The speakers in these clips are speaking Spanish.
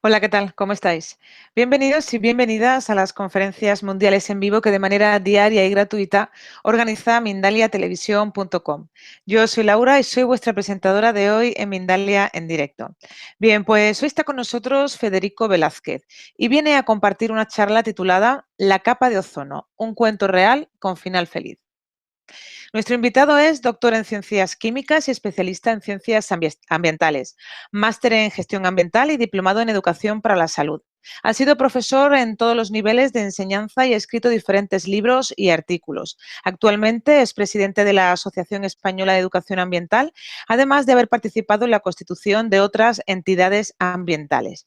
Hola, ¿qué tal? ¿Cómo estáis? Bienvenidos y bienvenidas a las conferencias mundiales en vivo que de manera diaria y gratuita organiza mindaliatelevisión.com. Yo soy Laura y soy vuestra presentadora de hoy en Mindalia en directo. Bien, pues hoy está con nosotros Federico Velázquez y viene a compartir una charla titulada La capa de ozono, un cuento real con final feliz. Nuestro invitado es doctor en Ciencias Químicas y especialista en Ciencias Ambientales, máster en Gestión Ambiental y diplomado en Educación para la Salud. Ha sido profesor en todos los niveles de enseñanza y ha escrito diferentes libros y artículos. Actualmente es presidente de la Asociación Española de Educación Ambiental, además de haber participado en la constitución de otras entidades ambientales.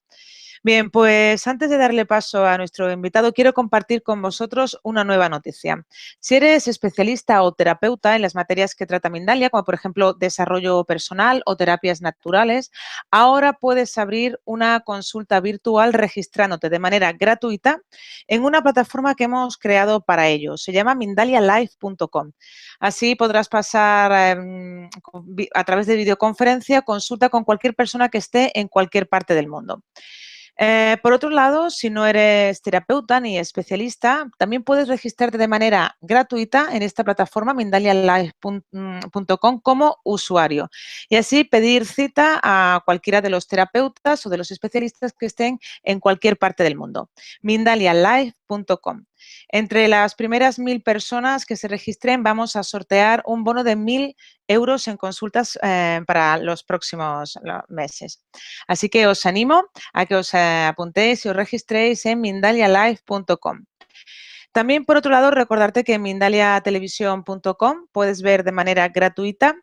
Bien, pues antes de darle paso a nuestro invitado, quiero compartir con vosotros una nueva noticia. Si eres especialista o terapeuta en las materias que trata Mindalia, como por ejemplo desarrollo personal o terapias naturales, ahora puedes abrir una consulta virtual registrándote de manera gratuita en una plataforma que hemos creado para ello. Se llama mindalialive.com. Así podrás pasar a través de videoconferencia consulta con cualquier persona que esté en cualquier parte del mundo. Por otro lado, si no eres terapeuta ni especialista, también puedes registrarte de manera gratuita en esta plataforma mindalialive.com como usuario y así pedir cita a cualquiera de los terapeutas o de los especialistas que estén en cualquier parte del mundo. mindalialive.com. Entre las primeras 1000 personas que se registren vamos a sortear un bono de 1000 euros en consultas para los próximos meses. Así que os animo a que os apuntéis y os registréis en mindalialive.com. También, por otro lado, recordarte que en mindaliatelevisión.com puedes ver de manera gratuita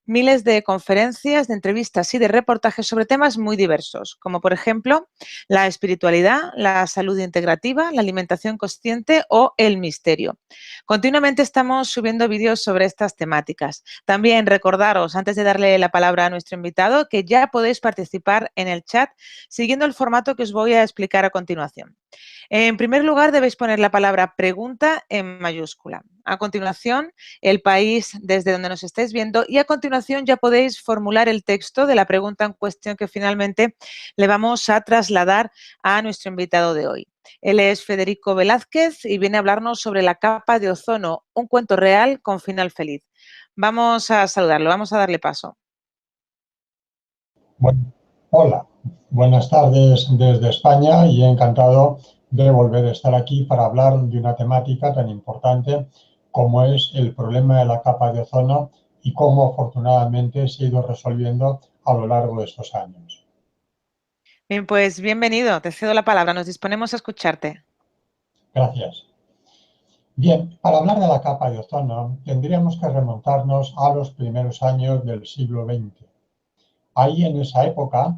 miles de conferencias, de entrevistas y de reportajes sobre temas muy diversos, como por ejemplo la espiritualidad, la salud integrativa, la alimentación consciente o el misterio. Continuamente estamos subiendo vídeos sobre estas temáticas. También recordaros, antes de darle la palabra a nuestro invitado, que ya podéis participar en el chat siguiendo el formato que os voy a explicar a continuación. En primer lugar, debéis poner la palabra pregunta en mayúscula. A continuación, el país desde donde nos estáis viendo y a continuación ya podéis formular el texto de la pregunta en cuestión que finalmente le vamos a trasladar a nuestro invitado de hoy. Él es Federico Velázquez y viene a hablarnos sobre la capa de ozono, un cuento real con final feliz. Vamos a saludarlo, vamos a darle paso. Bueno, hola, buenas tardes desde España y encantado de volver a estar aquí para hablar de una temática tan importante como es el problema de la capa de ozono y cómo afortunadamente se ha ido resolviendo a lo largo de estos años. Bien, pues bienvenido, te cedo la palabra, nos disponemos a escucharte. Gracias. Bien, para hablar de la capa de ozono tendríamos que remontarnos a los primeros años del siglo XX. Ahí en esa época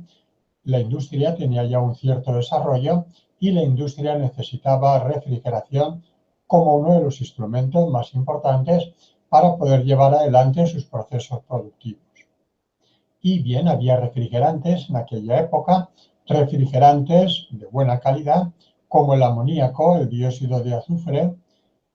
la industria tenía ya un cierto desarrollo y la industria necesitaba refrigeración como uno de los instrumentos más importantes para poder llevar adelante sus procesos productivos. Y bien, había refrigerantes en aquella época, refrigerantes de buena calidad, como el amoníaco, el dióxido de azufre,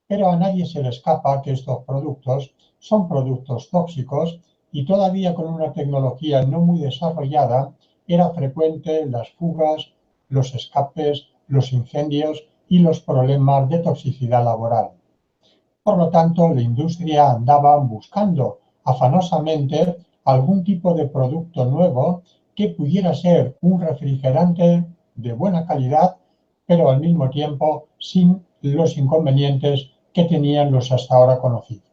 pero a nadie se le escapa que estos productos son productos tóxicos y todavía con una tecnología no muy desarrollada era frecuente las fugas, los escapes, los incendios y los problemas de toxicidad laboral. Por lo tanto, la industria andaba buscando afanosamente algún tipo de producto nuevo que pudiera ser un refrigerante de buena calidad, pero al mismo tiempo sin los inconvenientes que tenían los hasta ahora conocidos.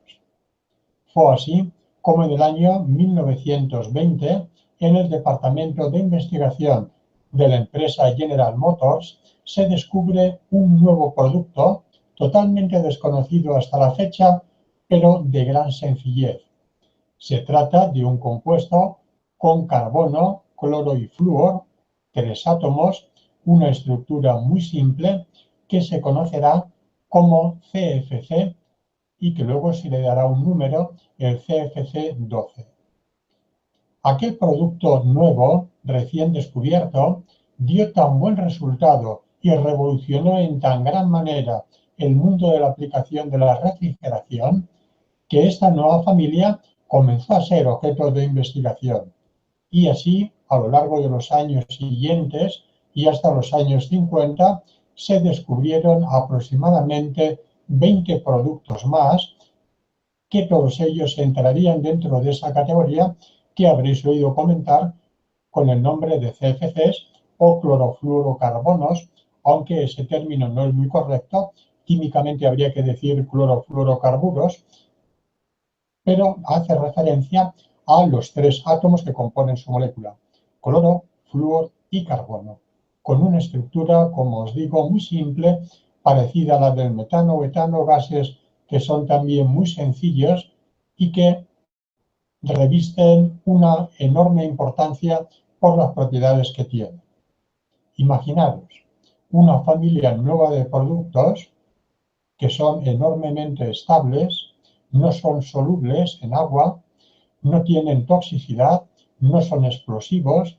Fue así como en el año 1920, en el Departamento de Investigación de la empresa General Motors, se descubre un nuevo producto totalmente desconocido hasta la fecha, pero de gran sencillez. Se trata de un compuesto con carbono, cloro y flúor, 3 átomos, una estructura muy simple que se conocerá como CFC y que luego se le dará un número, el CFC12. Aquel producto nuevo, recién descubierto, dio tan buen resultado y revolucionó en tan gran manera el mundo de la aplicación de la refrigeración que esta nueva familia comenzó a ser objeto de investigación. Y así, a lo largo de los años siguientes y hasta los años 50 se descubrieron aproximadamente 20 productos más, que todos ellos entrarían dentro de esa categoría que habréis oído comentar con el nombre de CFCs o clorofluorocarbonos, aunque ese término no es muy correcto, químicamente habría que decir clorofluorocarburos, pero hace referencia a los tres átomos que componen su molécula, cloro, flúor y carbono, con una estructura, como os digo, muy simple, parecida a la del metano o etano, gases que son también muy sencillos y que revisten una enorme importancia por las propiedades que tienen. Imaginaros una familia nueva de productos que son enormemente estables, no son solubles en agua, no tienen toxicidad, no son explosivos,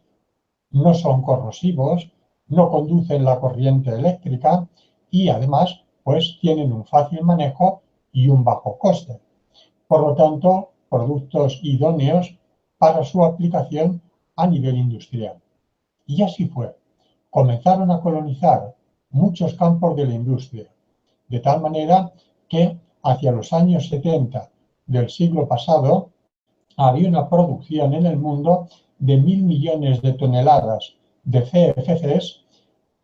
no son corrosivos, no conducen la corriente eléctrica y además pues tienen un fácil manejo y un bajo coste. Por lo tanto, productos idóneos para su aplicación a nivel industrial. Y así fue. Comenzaron a colonizar muchos campos de la industria, de tal manera que hacia los años 70 del siglo pasado había una producción en el mundo de 1.000 millones de toneladas de CFCs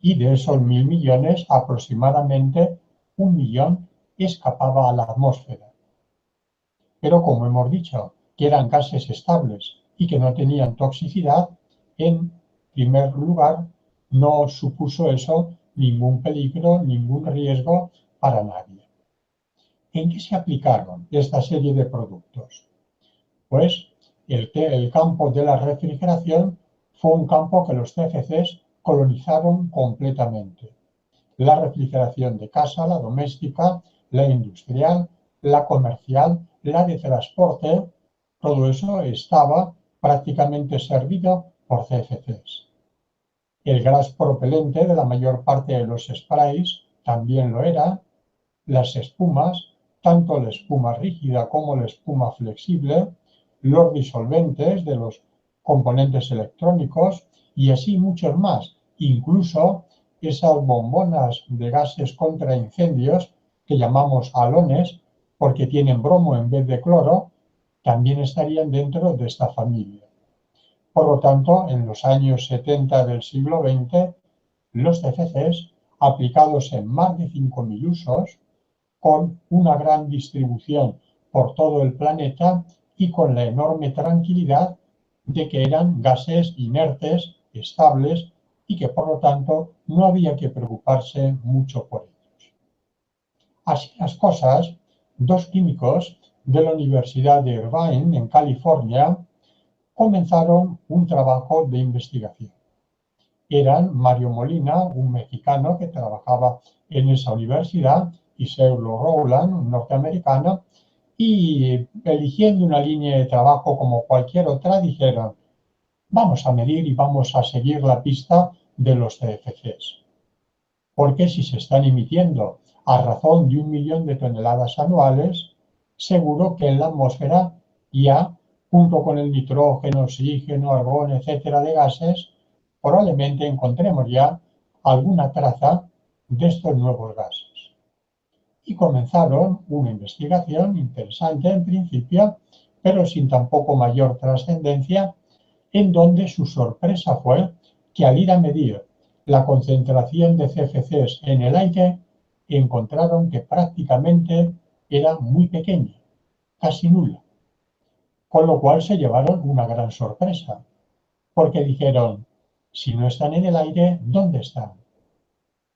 y de esos 1.000 millones aproximadamente 1 millón escapaba a la atmósfera. Pero como hemos dicho, que eran gases estables y que no tenían toxicidad, en primer lugar, no supuso eso ningún peligro, ningún riesgo para nadie. ¿En qué se aplicaron esta serie de productos? Pues el campo de la refrigeración fue un campo que los CFCs colonizaron completamente. La refrigeración de casa, la doméstica, la industrial, la comercial, la de transporte, todo eso estaba prácticamente servido por CFCs. El gas propelente de la mayor parte de los sprays también lo era, las espumas, tanto la espuma rígida como la espuma flexible, los disolventes de los componentes electrónicos y así muchos más, incluso esas bombonas de gases contra incendios que llamamos halones porque tienen bromo en vez de cloro, también estarían dentro de esta familia. Por lo tanto, en los años 70 del siglo XX, los CFCs, aplicados en más de 5.000 usos, con una gran distribución por todo el planeta y con la enorme tranquilidad de que eran gases inertes, estables y que por lo tanto no había que preocuparse mucho por ellos. Así las cosas, dos químicos de la Universidad de Irvine, en California, comenzaron un trabajo de investigación. Eran Mario Molina, un mexicano que trabajaba en esa universidad, y Seulo Rowland, un norteamericano, y eligiendo una línea de trabajo como cualquier otra, dijeron, vamos a medir y vamos a seguir la pista de los CFCs. Porque si se están emitiendo a razón de 1 millón de toneladas anuales, seguro que en la atmósfera ya, junto con el nitrógeno, oxígeno, argón, etcétera, de gases, probablemente encontremos ya alguna traza de estos nuevos gases. Y comenzaron una investigación interesante en principio, pero sin tampoco mayor trascendencia, en donde su sorpresa fue que al ir a medir la concentración de CFCs en el aire, encontraron que prácticamente era muy pequeña, casi nula. Con lo cual se llevaron una gran sorpresa, porque dijeron, si no están en el aire, ¿dónde están?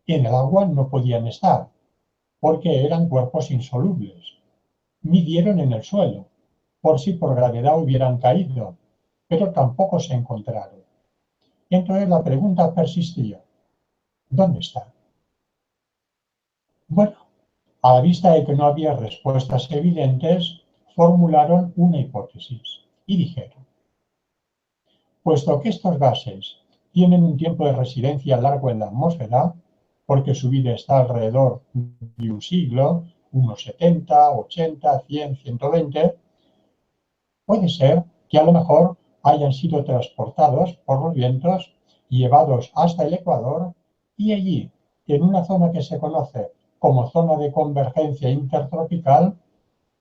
En el agua no podían estar, porque eran cuerpos insolubles. Midieron en el suelo, por si por gravedad hubieran caído, pero tampoco se encontraron. Y entonces la pregunta persistía, ¿dónde están? Bueno, a la vista de que no había respuestas evidentes, formularon una hipótesis y dijeron, puesto que estos gases tienen un tiempo de residencia largo en la atmósfera, porque su vida está alrededor de un siglo, unos 70, 80, 100, 120, puede ser que a lo mejor hayan sido transportados por los vientos llevados hasta el Ecuador y allí, en una zona que se conoce como zona de convergencia intertropical,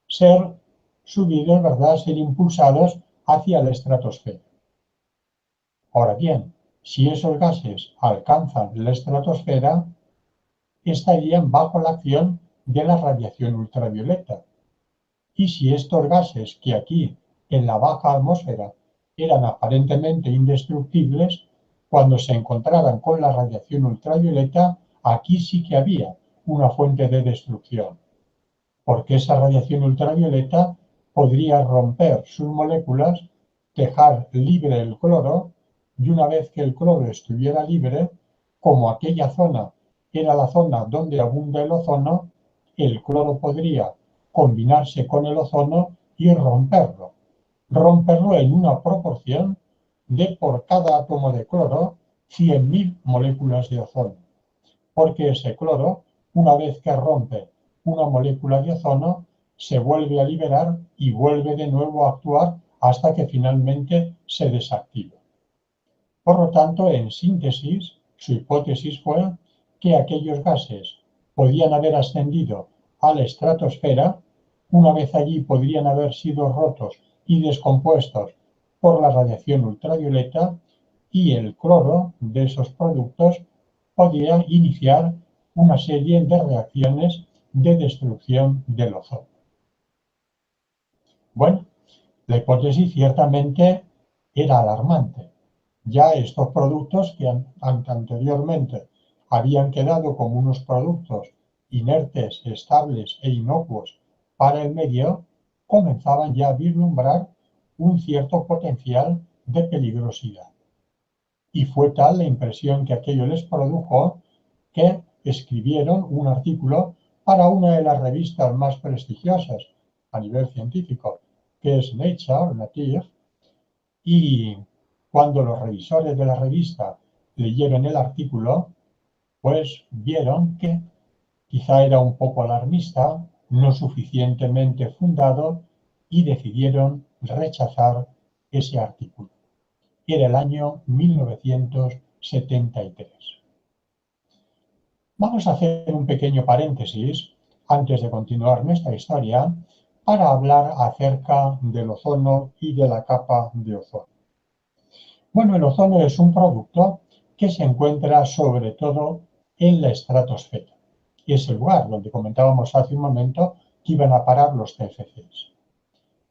ser subidos, ¿verdad?, ser impulsados hacia la estratosfera. Ahora bien, si esos gases alcanzan la estratosfera, estarían bajo la acción de la radiación ultravioleta. Y si estos gases que aquí en la baja atmósfera eran aparentemente indestructibles, cuando se encontraran con la radiación ultravioleta, aquí sí que había una fuente de destrucción, porque esa radiación ultravioleta podría romper sus moléculas, dejar libre el cloro, y una vez que el cloro estuviera libre, como aquella zona era la zona donde abunda el ozono, el cloro podría combinarse con el ozono y romperlo en una proporción de por cada átomo de cloro 100.000 moléculas de ozono, porque ese cloro, una vez que rompe una molécula de ozono, se vuelve a liberar y vuelve de nuevo a actuar hasta que finalmente se desactiva. Por lo tanto, en síntesis, su hipótesis fue que aquellos gases podían haber ascendido a la estratosfera, una vez allí podrían haber sido rotos y descompuestos por la radiación ultravioleta, y el cloro de esos productos podía iniciar una serie de reacciones de destrucción del ozono. Bueno, la hipótesis ciertamente era alarmante. Ya estos productos que anteriormente habían quedado como unos productos inertes, estables e inocuos para el medio, comenzaban ya a vislumbrar un cierto potencial de peligrosidad. Y fue tal la impresión que aquello les produjo que escribieron un artículo para una de las revistas más prestigiosas a nivel científico, que es Nature, y cuando los revisores de la revista leyeron el artículo, pues vieron que quizá era un poco alarmista, no suficientemente fundado, y decidieron rechazar ese artículo. Era el año 1973. Vamos a hacer un pequeño paréntesis antes de continuar nuestra historia para hablar acerca del ozono y de la capa de ozono. Bueno, el ozono es un producto que se encuentra sobre todo en la estratosfera. Y es el lugar donde comentábamos hace un momento que iban a parar los CFCs.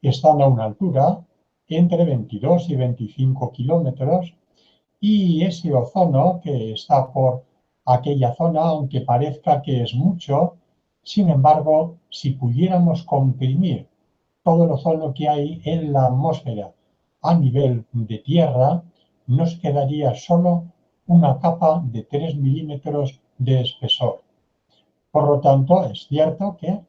Están a una altura entre 22 y 25 kilómetros, y ese ozono que está por aquella zona, aunque parezca que es mucho, sin embargo, si pudiéramos comprimir todo el ozono que hay en la atmósfera a nivel de tierra, nos quedaría solo una capa de 3 milímetros de espesor. Por lo tanto, es cierto que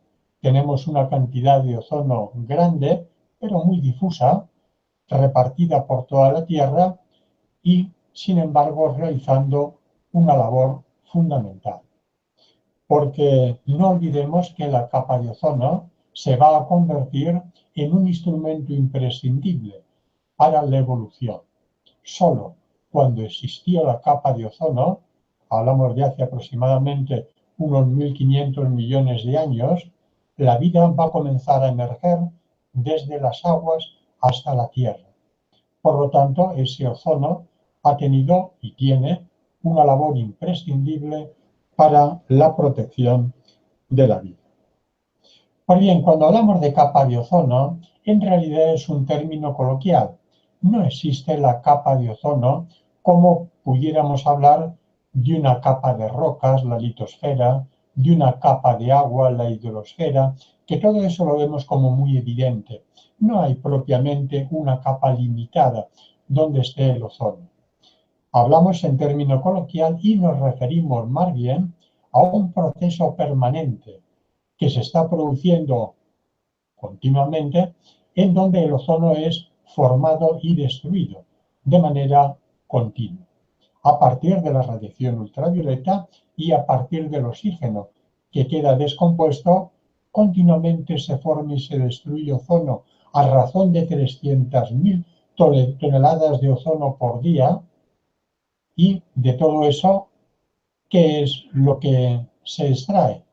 tenemos una cantidad de ozono grande, pero muy difusa, repartida por toda la Tierra y, sin embargo, realizando una labor fundamental. Porque no olvidemos que la capa de ozono se va a convertir en un instrumento imprescindible para la evolución. Solo cuando existió la capa de ozono, hablamos de hace aproximadamente unos 1.500 millones de años, la vida va a comenzar a emerger desde las aguas hasta la Tierra. Por lo tanto, ese ozono ha tenido y tiene una labor imprescindible para la protección de la vida. Pues bien, cuando hablamos de capa de ozono, en realidad es un término coloquial. No existe la capa de ozono como pudiéramos hablar de una capa de rocas, la litosfera, de una capa de agua, la hidrosfera, que todo eso lo vemos como muy evidente. No hay propiamente una capa limitada donde esté el ozono. Hablamos en término coloquial y nos referimos más bien a un proceso permanente que se está produciendo continuamente, en donde el ozono es formado y destruido de manera continua, a partir de la radiación ultravioleta y a partir del oxígeno, que queda descompuesto. Continuamente se forma y se destruye ozono a razón de 300.000 toneladas de ozono por día, Y de todo eso, ¿qué es lo que se extrae?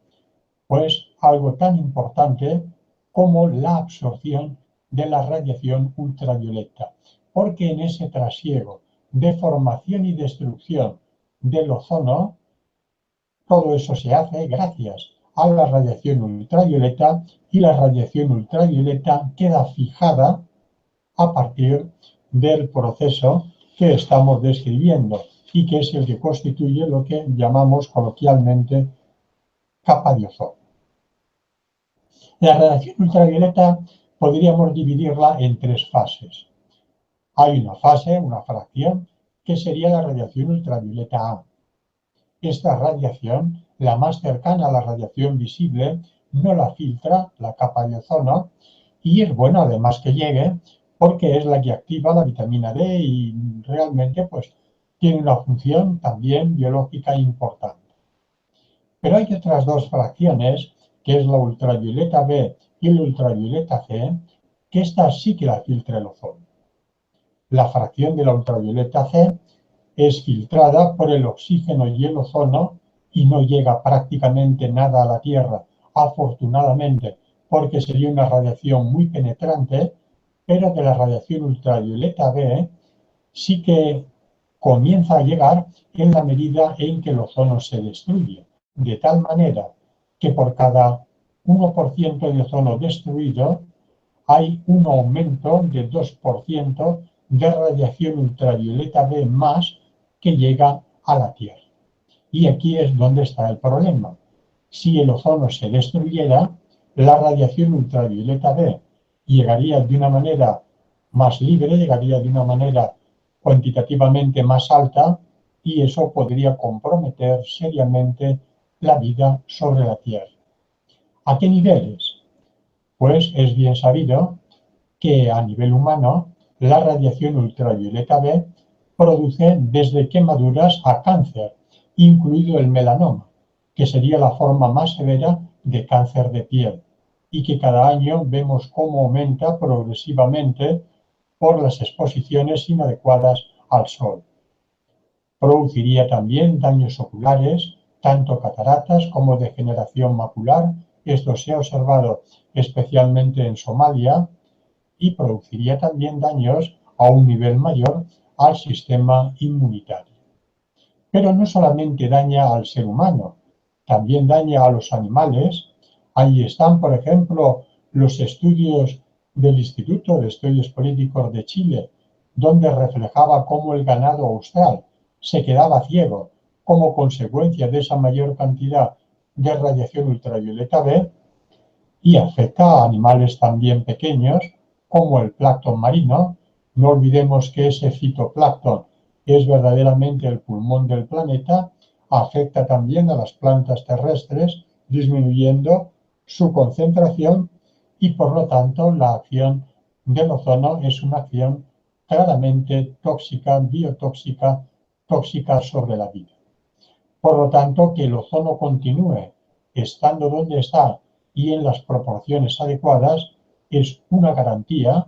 Pues algo tan importante como la absorción de la radiación ultravioleta, porque en ese trasiego de formación y destrucción del ozono, todo eso se hace gracias a la radiación ultravioleta y la radiación ultravioleta queda fijada a partir del proceso que estamos describiendo y que es el que constituye lo que llamamos coloquialmente capa de ozono. La radiación ultravioleta podríamos dividirla en tres fases. Hay una fase, una fracción, que sería la radiación ultravioleta A. Esta radiación, la más cercana a la radiación visible, no la filtra la capa de ozono y es bueno además que llegue porque es la que activa la vitamina D y realmente pues tiene una función también biológica importante. Pero hay otras dos fracciones, que es la ultravioleta B y la ultravioleta C, que esta sí que la filtra el ozono. La fracción de la ultravioleta C es filtrada por el oxígeno y el ozono y no llega prácticamente nada a la Tierra, afortunadamente, porque sería una radiación muy penetrante, pero de la radiación ultravioleta B sí que comienza a llegar en la medida en que el ozono se destruye, de tal manera que por cada 1% de ozono destruido hay un aumento de 2% de radiación ultravioleta B más que llega a la Tierra. Y aquí es donde está el problema. Si el ozono se destruyera, la radiación ultravioleta B llegaría de una manera más libre, llegaría de una manera cuantitativamente más alta y eso podría comprometer seriamente la vida sobre la Tierra. ¿A qué niveles? Pues es bien sabido que a nivel humano la radiación ultravioleta B produce desde quemaduras a cáncer, incluido el melanoma, que sería la forma más severa de cáncer de piel, y que cada año vemos cómo aumenta progresivamente por las exposiciones inadecuadas al sol. Produciría también daños oculares, tanto cataratas como degeneración macular. Esto se ha observado especialmente en Somalia y produciría también daños a un nivel mayor al sistema inmunitario. Pero no solamente daña al ser humano, también daña a los animales. Ahí están, por ejemplo, los estudios del Instituto de Estudios Políticos de Chile, donde reflejaba cómo el ganado austral se quedaba ciego como consecuencia de esa mayor cantidad de radiación ultravioleta B y afecta a animales también pequeños como el plancton marino. No olvidemos que ese fitoplancton es verdaderamente el pulmón del planeta, afecta también a las plantas terrestres, disminuyendo su concentración y por lo tanto la acción del ozono es una acción claramente tóxica, biotóxica, tóxica sobre la vida. Por lo tanto, que el ozono continúe estando donde está y en las proporciones adecuadas es una garantía,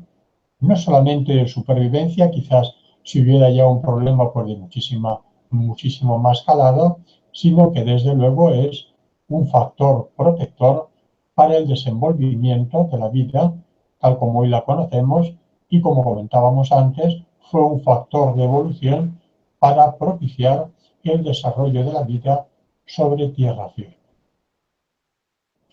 no solamente de supervivencia, quizás si hubiera ya un problema pues de muchísimo más calado, sino que desde luego es un factor protector para el desenvolvimiento de la vida, tal como hoy la conocemos, y como comentábamos antes, fue un factor de evolución para propiciar el desarrollo de la vida sobre tierra firme.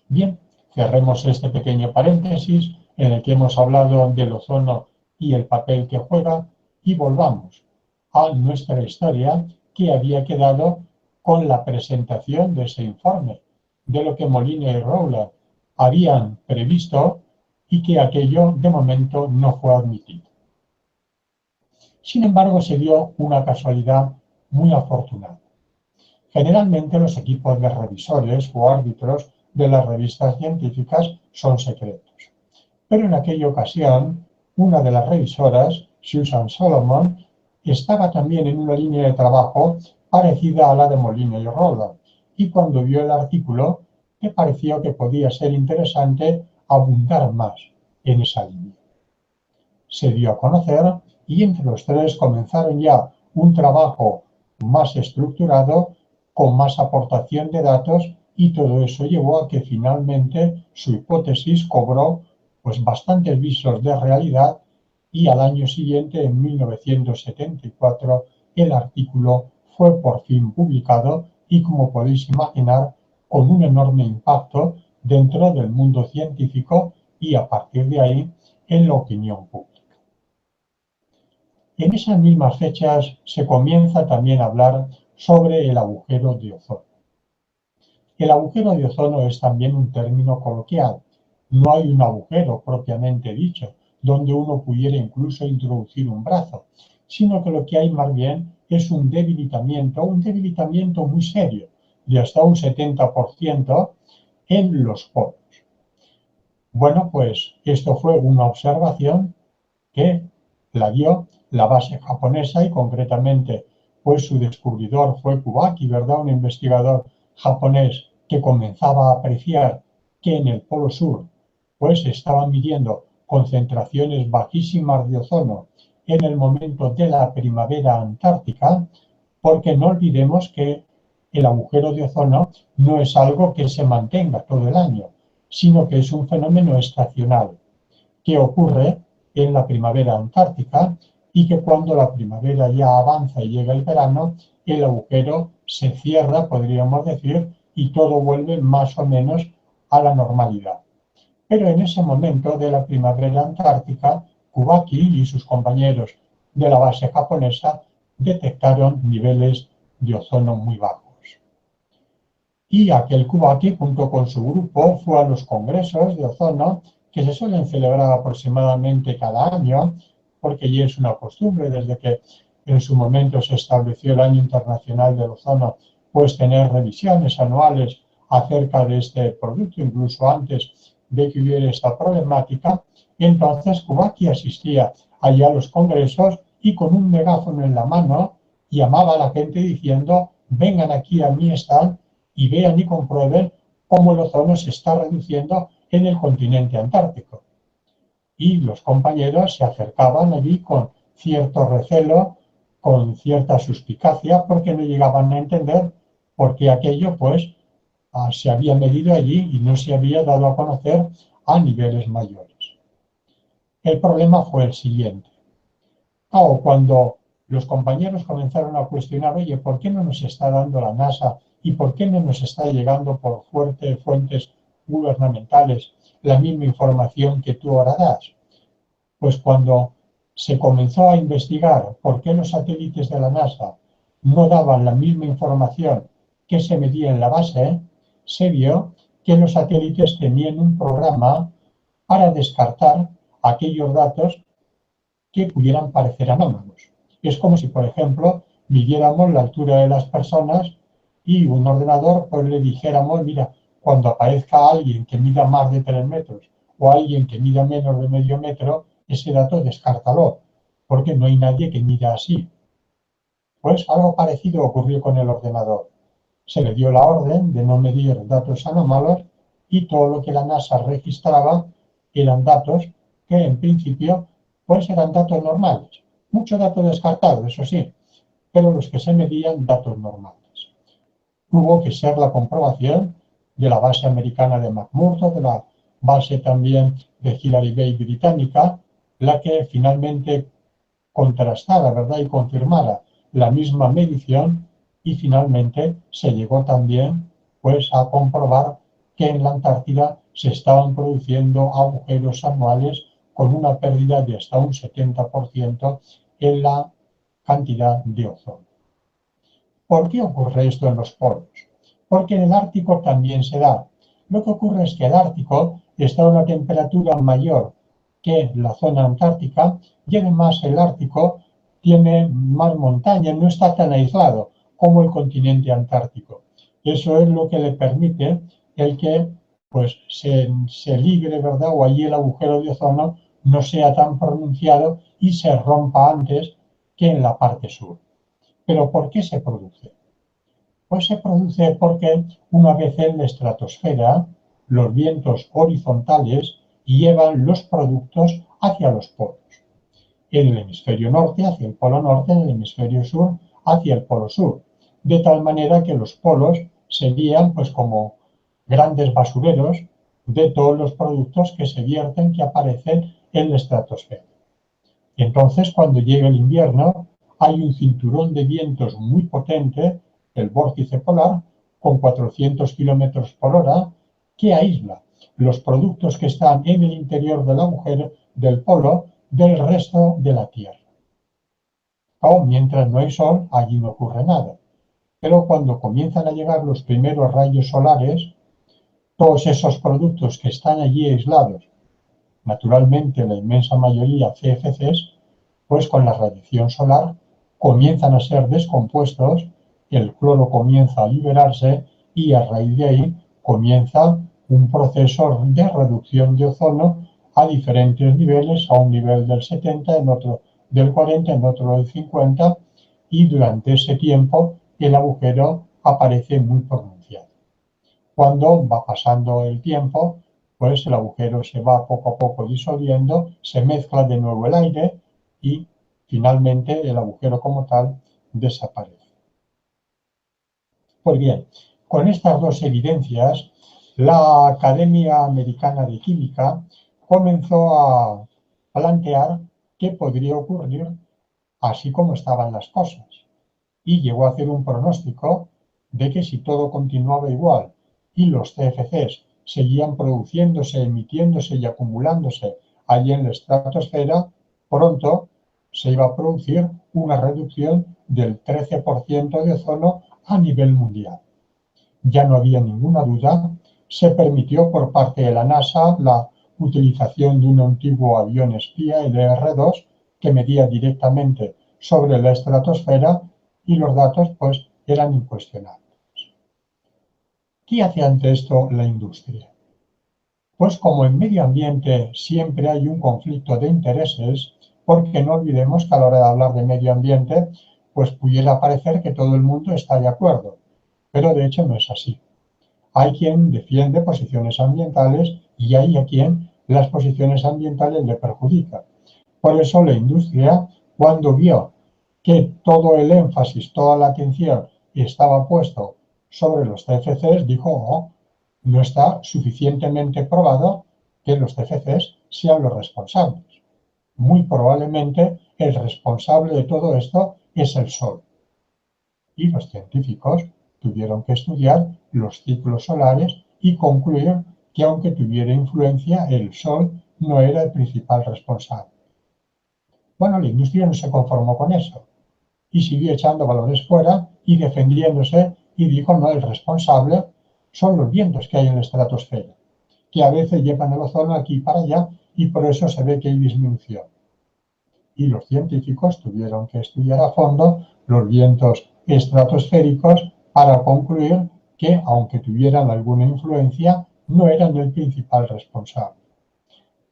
Bien, cerremos este pequeño paréntesis en el que hemos hablado del ozono y el papel que juega y volvamos a nuestra historia que había quedado con la presentación de ese informe, de lo que Molina y Rowland habían previsto y que aquello de momento no fue admitido. Sin embargo, se dio una casualidad muy afortunada. Generalmente los equipos de revisores o árbitros de las revistas científicas son secretos. Pero en aquella ocasión, una de las revisoras, Susan Solomon, estaba también en una línea de trabajo parecida a la de Molina y Rowland, y cuando vio el artículo, le pareció que podía ser interesante abundar más en esa línea. Se dio a conocer y entre los tres comenzaron ya un trabajo más estructurado, con más aportación de datos, y todo eso llevó a que finalmente su hipótesis cobró pues bastantes visos de realidad, y al año siguiente, en 1974, el artículo fue por fin publicado y, como podéis imaginar, con un enorme impacto dentro del mundo científico y a partir de ahí en la opinión pública. En esas mismas fechas se comienza también a hablar sobre el agujero de ozono. El agujero de ozono es también un término coloquial. No hay un agujero propiamente dicho, donde uno pudiera incluso introducir un brazo, sino que lo que hay más bien es un debilitamiento muy serio, de hasta un 70% en los polos. Bueno, pues esto fue una observación que la dio la base japonesa, y concretamente pues su descubridor fue Kubaki, ¿verdad? Un investigador japonés que comenzaba a apreciar que en el Polo Sur pues estaban midiendo concentraciones bajísimas de ozono en el momento de la primavera antártica, porque no olvidemos que el agujero de ozono no es algo que se mantenga todo el año, sino que es un fenómeno estacional que ocurre en la primavera antártica, y que cuando la primavera ya avanza y llega el verano, el agujero se cierra, podríamos decir, y todo vuelve más o menos a la normalidad. Pero en ese momento de la primavera antártica, Kubaki y sus compañeros de la base japonesa detectaron niveles de ozono muy bajos. Y aquel Kubaki, junto con su grupo, fue a los congresos de ozono que se suelen celebrar aproximadamente cada año, porque ya es una costumbre desde que en su momento se estableció el Año Internacional del Ozono, pues tener revisiones anuales acerca de este producto, incluso antes de que hubiera esta problemática. Entonces Kubaki asistía allá a los congresos y con un megáfono en la mano llamaba a la gente diciendo: vengan aquí a mi stand y vean y comprueben cómo el ozono se está reduciendo en el continente antártico. Y los compañeros se acercaban allí con cierto recelo, con cierta suspicacia, porque no llegaban a entender por qué aquello pues se había medido allí y no se había dado a conocer a niveles mayores. El problema fue el siguiente. Cuando los compañeros comenzaron a cuestionar: oye, ¿por qué no nos está dando la NASA y por qué no nos está llegando por fuentes gubernamentales la misma información que tú ahora das? Pues cuando se comenzó a investigar por qué los satélites de la NASA no daban la misma información que se medía en la base, se vio que los satélites tenían un programa para descartar aquellos datos que pudieran parecer anómalos. Es como si, por ejemplo, midiéramos la altura de las personas y un ordenador pues le dijéramos: mira, cuando aparezca alguien que mida más de 3 metros o alguien que mida menos de medio metro, ese dato descártalo, porque no hay nadie que mida así. Pues algo parecido ocurrió con el ordenador. Se le dio la orden de no medir datos anómalos, y todo lo que la NASA registraba eran datos que en principio pues eran datos normales. Mucho dato descartado, eso sí, pero los que se medían datos normales. Tuvo que ser la comprobación de la base americana de McMurdo, de la base también de Hillary Bay británica, la que finalmente contrastara, ¿verdad?, y confirmara la misma medición, y finalmente se llegó también pues a comprobar que en la Antártida se estaban produciendo agujeros anuales con una pérdida de hasta un 70% en la cantidad de ozono. ¿Por qué ocurre esto en los polos? Porque en el Ártico también se da. Lo que ocurre es que el Ártico está a una temperatura mayor que la zona antártica, y además el Ártico tiene más montaña, no está tan aislado como el continente antártico. Eso es lo que le permite el que pues se libre, ¿verdad?, o allí el agujero de ozono no sea tan pronunciado y se rompa antes que en la parte sur. ¿Pero por qué se produce? Pues se produce porque una vez en la estratosfera, los vientos horizontales llevan los productos hacia los polos. En el hemisferio norte, hacia el polo norte; en el hemisferio sur, hacia el polo sur, de tal manera que los polos serían pues como grandes basureros de todos los productos que se vierten, que aparecen en la estratosfera. Y entonces, cuando llega el invierno, hay un cinturón de vientos muy potente, el vórtice polar, con 400 kilómetros por hora, que aísla los productos que están en el interior del agujero del polo del resto de la Tierra. O mientras no hay sol, allí no ocurre nada. Pero cuando comienzan a llegar los primeros rayos solares, todos esos productos que están allí aislados, naturalmente la inmensa mayoría CFCs, pues con la radiación solar comienzan a ser descompuestos, el cloro comienza a liberarse y a raíz de ahí comienza un proceso de reducción de ozono a diferentes niveles, a un nivel del 70, en otro del 40, en otro del 50, y durante ese tiempo el agujero aparece muy pronunciado. Cuando va pasando el tiempo, pues el agujero se va poco a poco disolviendo, se mezcla de nuevo el aire y finalmente el agujero como tal desaparece. Pues bien, con estas dos evidencias, la Academia Americana de Química comenzó a plantear qué podría ocurrir así como estaban las cosas, y llegó a hacer un pronóstico de que si todo continuaba igual y los CFCs seguían produciéndose, emitiéndose y acumulándose allí en la estratosfera, pronto se iba a producir una reducción del 13% de ozono a nivel mundial. Ya no había ninguna duda, se permitió por parte de la NASA la utilización de un antiguo avión espía, el ER-2, que medía directamente sobre la estratosfera y los datos pues eran incuestionables. ¿Qué hace ante esto la industria? Pues como en medio ambiente siempre hay un conflicto de intereses, porque no olvidemos que a la hora de hablar de medio ambiente, pues pudiera parecer que todo el mundo está de acuerdo, pero de hecho no es así. Hay quien defiende posiciones ambientales y hay a quien las posiciones ambientales le perjudican. Por eso la industria, cuando vio que todo el énfasis, toda la atención estaba puesto sobre los CFCs, dijo, oh, no está suficientemente probado que los CFCs sean los responsables. Muy probablemente el responsable de todo esto es el Sol. Y los científicos tuvieron que estudiar los ciclos solares y concluir que aunque tuviera influencia, el Sol no era el principal responsable. Bueno, la industria no se conformó con eso y siguió echando balones fuera y defendiéndose y dijo, no, el responsable son los vientos que hay en la estratosfera, que a veces llevan el ozono aquí para allá y por eso se ve que hay disminución. Y los científicos tuvieron que estudiar a fondo los vientos estratosféricos para concluir que, aunque tuvieran alguna influencia, no eran el principal responsable.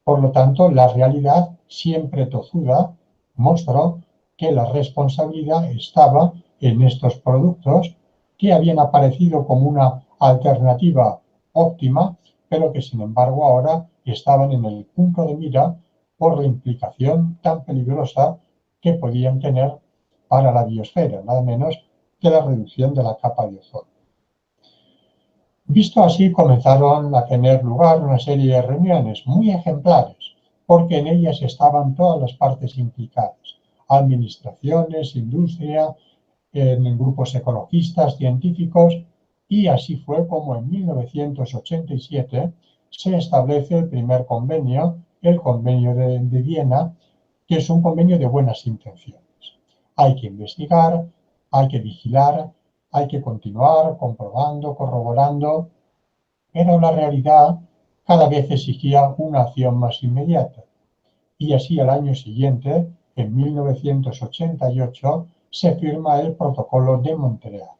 Por lo tanto, la realidad, siempre tozuda, mostró que la responsabilidad estaba en estos productos que habían aparecido como una alternativa óptima, pero que sin embargo ahora estaban en el punto de mira por la implicación tan peligrosa que podían tener para la biosfera, nada menos que la reducción de la capa de ozono. Visto así, comenzaron a tener lugar una serie de reuniones muy ejemplares, porque en ellas estaban todas las partes implicadas, administraciones, industria, en grupos ecologistas, científicos, y así fue como en 1987 se establece el primer convenio, el Convenio de Viena, que es un convenio de buenas intenciones. Hay que investigar, hay que vigilar, hay que continuar comprobando, corroborando, pero la realidad cada vez exigía una acción más inmediata. Y así al año siguiente, en 1988, se firma el Protocolo de Montreal.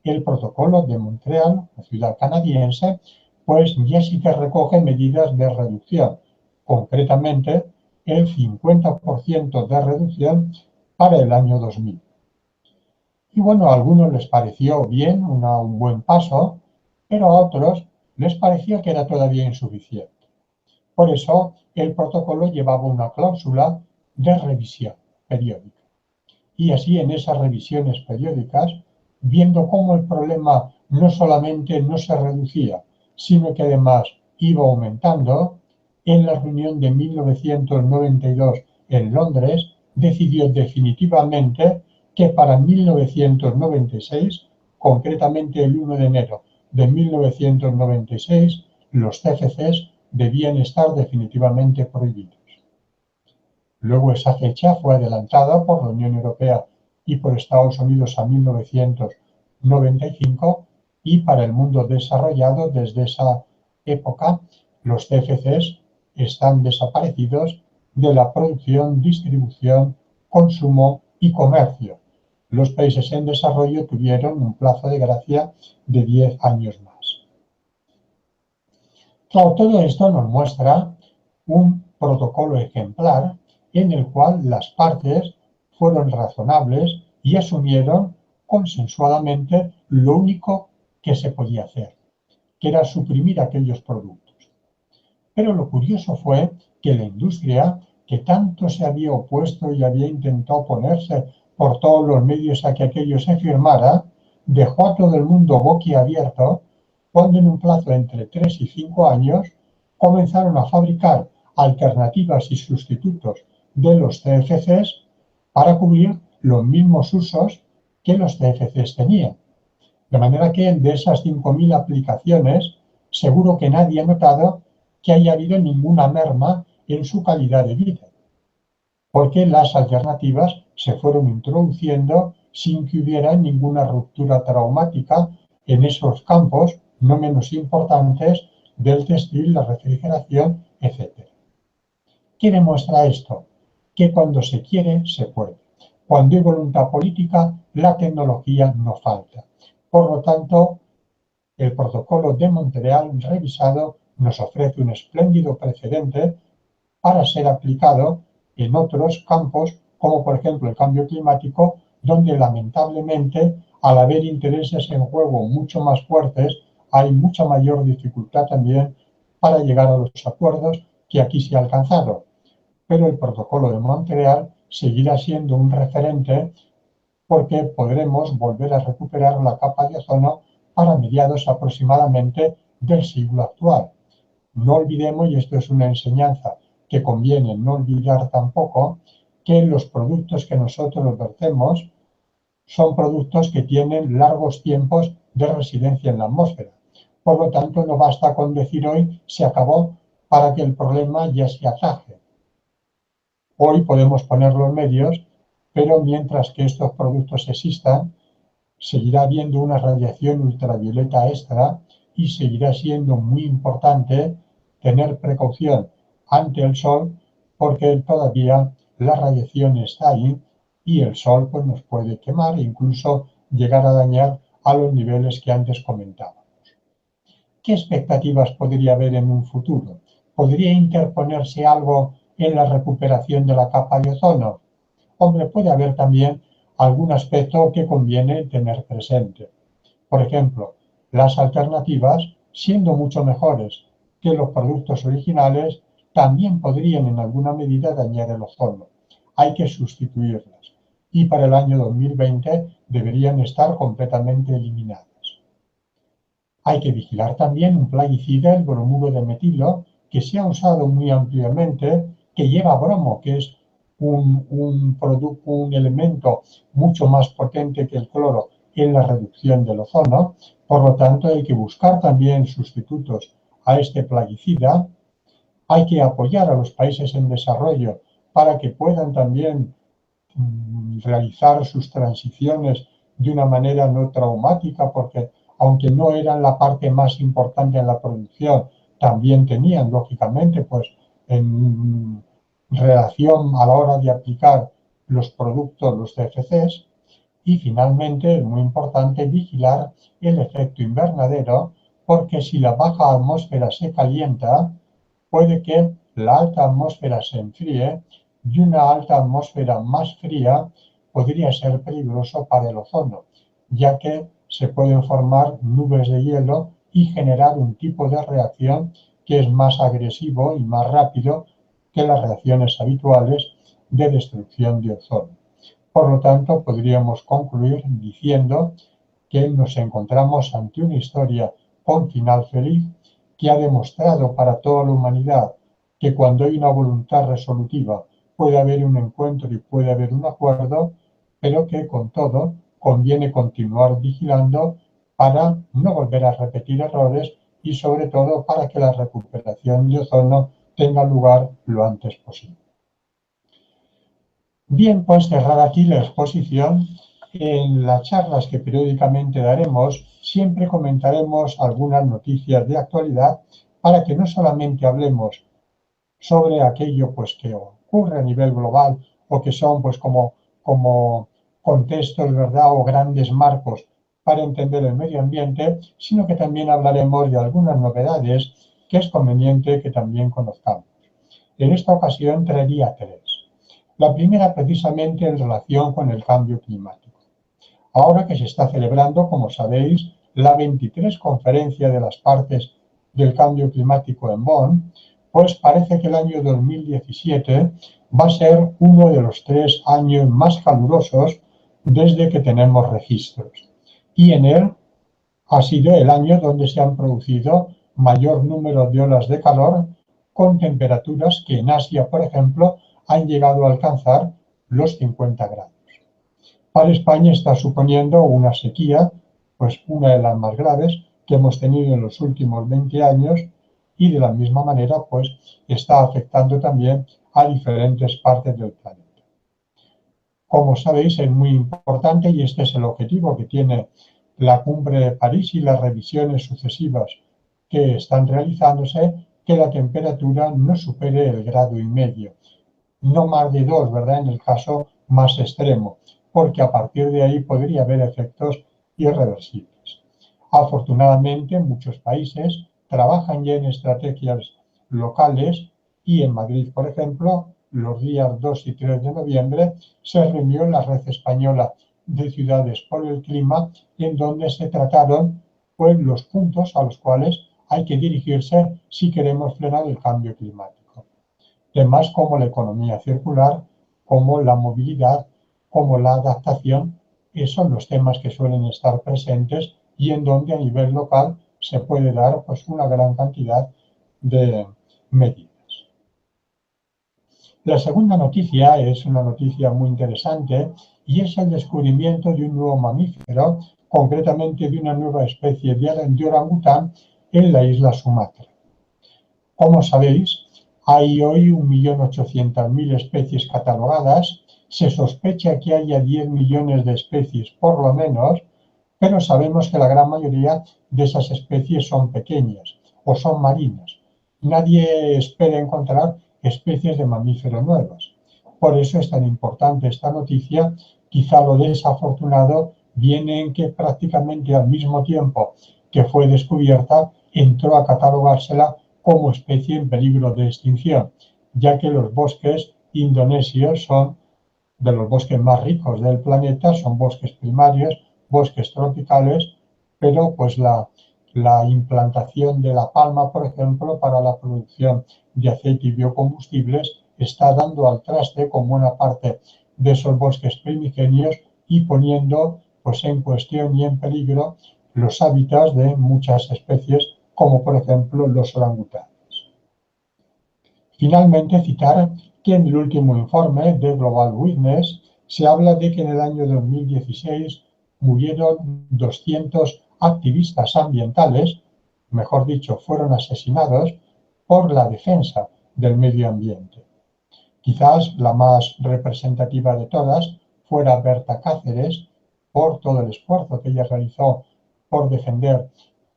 El Protocolo de Montreal, la ciudad canadiense, pues ya sí que recoge medidas de reducción, concretamente el 50% de reducción para el año 2000. Y bueno, a algunos les pareció bien, un buen paso, pero a otros les pareció que era todavía insuficiente. Por eso, el protocolo llevaba una cláusula de revisión periódica. y así en esas revisiones periódicas, viendo cómo el problema no solamente no se reducía, sino que además iba aumentando, en la reunión de 1992 en Londres decidió definitivamente que para 1996, concretamente el 1 de enero de 1996, los CFCs debían estar definitivamente prohibidos. Luego esa fecha fue adelantada por la Unión Europea y por Estados Unidos a 1995 y para el mundo desarrollado desde esa época los CFCs están desaparecidos de la producción, distribución, consumo y comercio. Los países en desarrollo tuvieron un plazo de gracia de 10 años más. Claro, todo esto nos muestra un protocolo ejemplar en el cual las partes fueron razonables y asumieron consensuadamente lo único que se podía hacer, que era suprimir aquellos productos. Pero lo curioso fue que la industria, que tanto se había opuesto y había intentado oponerse por todos los medios a que aquello se firmara, dejó a todo el mundo boquiabierto cuando en un plazo entre 3 y 5 años comenzaron a fabricar alternativas y sustitutos de los CFCs para cubrir los mismos usos que los CFCs tenían. De manera que de esas 5.000 aplicaciones, seguro que nadie ha notado que haya habido ninguna merma en su calidad de vida, porque las alternativas se fueron introduciendo sin que hubiera ninguna ruptura traumática en esos campos no menos importantes del textil, la refrigeración, etc. ¿Qué demuestra esto? Que cuando se quiere, se puede. Cuando hay voluntad política, la tecnología no falta. Por lo tanto, el protocolo de Montreal revisado nos ofrece un espléndido precedente para ser aplicado en otros campos, como por ejemplo el cambio climático, donde lamentablemente, al haber intereses en juego mucho más fuertes, hay mucha mayor dificultad también para llegar a los acuerdos que aquí se ha alcanzado. Pero el protocolo de Montreal seguirá siendo un referente porque podremos volver a recuperar la capa de ozono para mediados aproximadamente del siglo actual. No olvidemos, y esto es una enseñanza que conviene no olvidar tampoco, que los productos que nosotros vertemos son productos que tienen largos tiempos de residencia en la atmósfera. Por lo tanto, no basta con decir hoy se acabó para que el problema ya se ataje. Hoy podemos poner los medios, pero mientras que estos productos existan, seguirá habiendo una radiación ultravioleta extra y seguirá siendo muy importante tener precaución ante el sol porque todavía la radiación está ahí y el sol pues, nos puede quemar e incluso llegar a dañar a los niveles que antes comentábamos. ¿Qué expectativas podría haber en un futuro? ¿Podría interponerse algo en la recuperación de la capa de ozono? Hombre, puede haber también algún aspecto que conviene tener presente. Por ejemplo, las alternativas, siendo mucho mejores que los productos originales, también podrían en alguna medida dañar el ozono. Hay que sustituirlas y para el año 2020 deberían estar completamente eliminadas. Hay que vigilar también un plaguicida, el bromuro de metilo, que se ha usado muy ampliamente, que lleva bromo, que es un elemento mucho más potente que el cloro en la reducción del ozono. Por lo tanto, hay que buscar también sustitutos a este plaguicida. Hay que apoyar a los países en desarrollo para que puedan también realizar sus transiciones de una manera no traumática, porque aunque no eran la parte más importante en la producción, también tenían, lógicamente, pues en relación a la hora de aplicar los productos, los CFCs, y finalmente, es muy importante vigilar el efecto invernadero, porque si la baja atmósfera se calienta, puede que la alta atmósfera se enfríe y una alta atmósfera más fría podría ser peligroso para el ozono, ya que se pueden formar nubes de hielo y generar un tipo de reacción que es más agresivo y más rápido que las reacciones habituales de destrucción de ozono. Por lo tanto, podríamos concluir diciendo que nos encontramos ante una historia con final feliz que ha demostrado para toda la humanidad que cuando hay una voluntad resolutiva puede haber un encuentro y puede haber un acuerdo, pero que con todo conviene continuar vigilando para no volver a repetir errores y sobre todo para que la recuperación de ozono tenga lugar lo antes posible. Bien, pues cerrada aquí la exposición, en las charlas que periódicamente daremos siempre comentaremos algunas noticias de actualidad para que no solamente hablemos sobre aquello pues, que ocurre a nivel global o que son pues, como contextos, ¿verdad?, o grandes marcos para entender el medio ambiente, sino que también hablaremos de algunas novedades que es conveniente que también conozcamos. En esta ocasión traería tres. La primera precisamente en relación con el cambio climático. Ahora que se está celebrando, como sabéis, la 23 conferencia de las partes del cambio climático en Bonn, pues parece que el año 2017 va a ser uno de los 3 años más calurosos desde que tenemos registros. Y en él ha sido el año donde se han producido mayor número de olas de calor con temperaturas que en Asia, por ejemplo, han llegado a alcanzar los 50 grados. Para España está suponiendo una sequía, pues una de las más graves que hemos tenido en los últimos 20 años y de la misma manera pues está afectando también a diferentes partes del planeta. Como sabéis, es muy importante y este es el objetivo que tiene la cumbre de París y las revisiones sucesivas que están realizándose, que la temperatura no supere el 1,5 grados, no más de 2, ¿verdad?, en el caso más extremo, porque a partir de ahí podría haber efectos irreversibles. Afortunadamente, muchos países trabajan ya en estrategias locales y en Madrid, por ejemplo, los días 2 y 3 de noviembre se reunió en la Red Española de Ciudades por el Clima, en donde se trataron pues, los puntos a los cuales hay que dirigirse si queremos frenar el cambio climático. Temas como la economía circular, como la movilidad, como la adaptación, son los temas que suelen estar presentes y en donde a nivel local se puede dar pues, una gran cantidad de medidas. La segunda noticia es una noticia muy interesante y es el descubrimiento de un nuevo mamífero, concretamente de una nueva especie de orangután en la isla Sumatra. Como sabéis, hay hoy 1.800.000 especies catalogadas, se sospecha que haya 10 millones de especies por lo menos, pero sabemos que la gran mayoría de esas especies son pequeñas o son marinas. Nadie espera encontrar especies de mamíferos nuevas. Por eso es tan importante esta noticia. Quizá lo desafortunado viene en que prácticamente al mismo tiempo que fue descubierta, entró a catalogársela como especie en peligro de extinción, ya que los bosques indonesios son de los bosques más ricos del planeta, son bosques primarios, bosques tropicales, pero pues la implantación de la palma, por ejemplo, para la producción de aceite y biocombustibles, está dando al traste con buena parte de esos bosques primigenios y poniendo pues, en cuestión y en peligro los hábitats de muchas especies, como por ejemplo los orangutanes. Finalmente, citar que en el último informe de Global Witness se habla de que en el año 2016 murieron 200 activistas ambientales, mejor dicho, fueron asesinados por la defensa del medio ambiente. Quizás la más representativa de todas fuera Berta Cáceres, por todo el esfuerzo que ella realizó por defender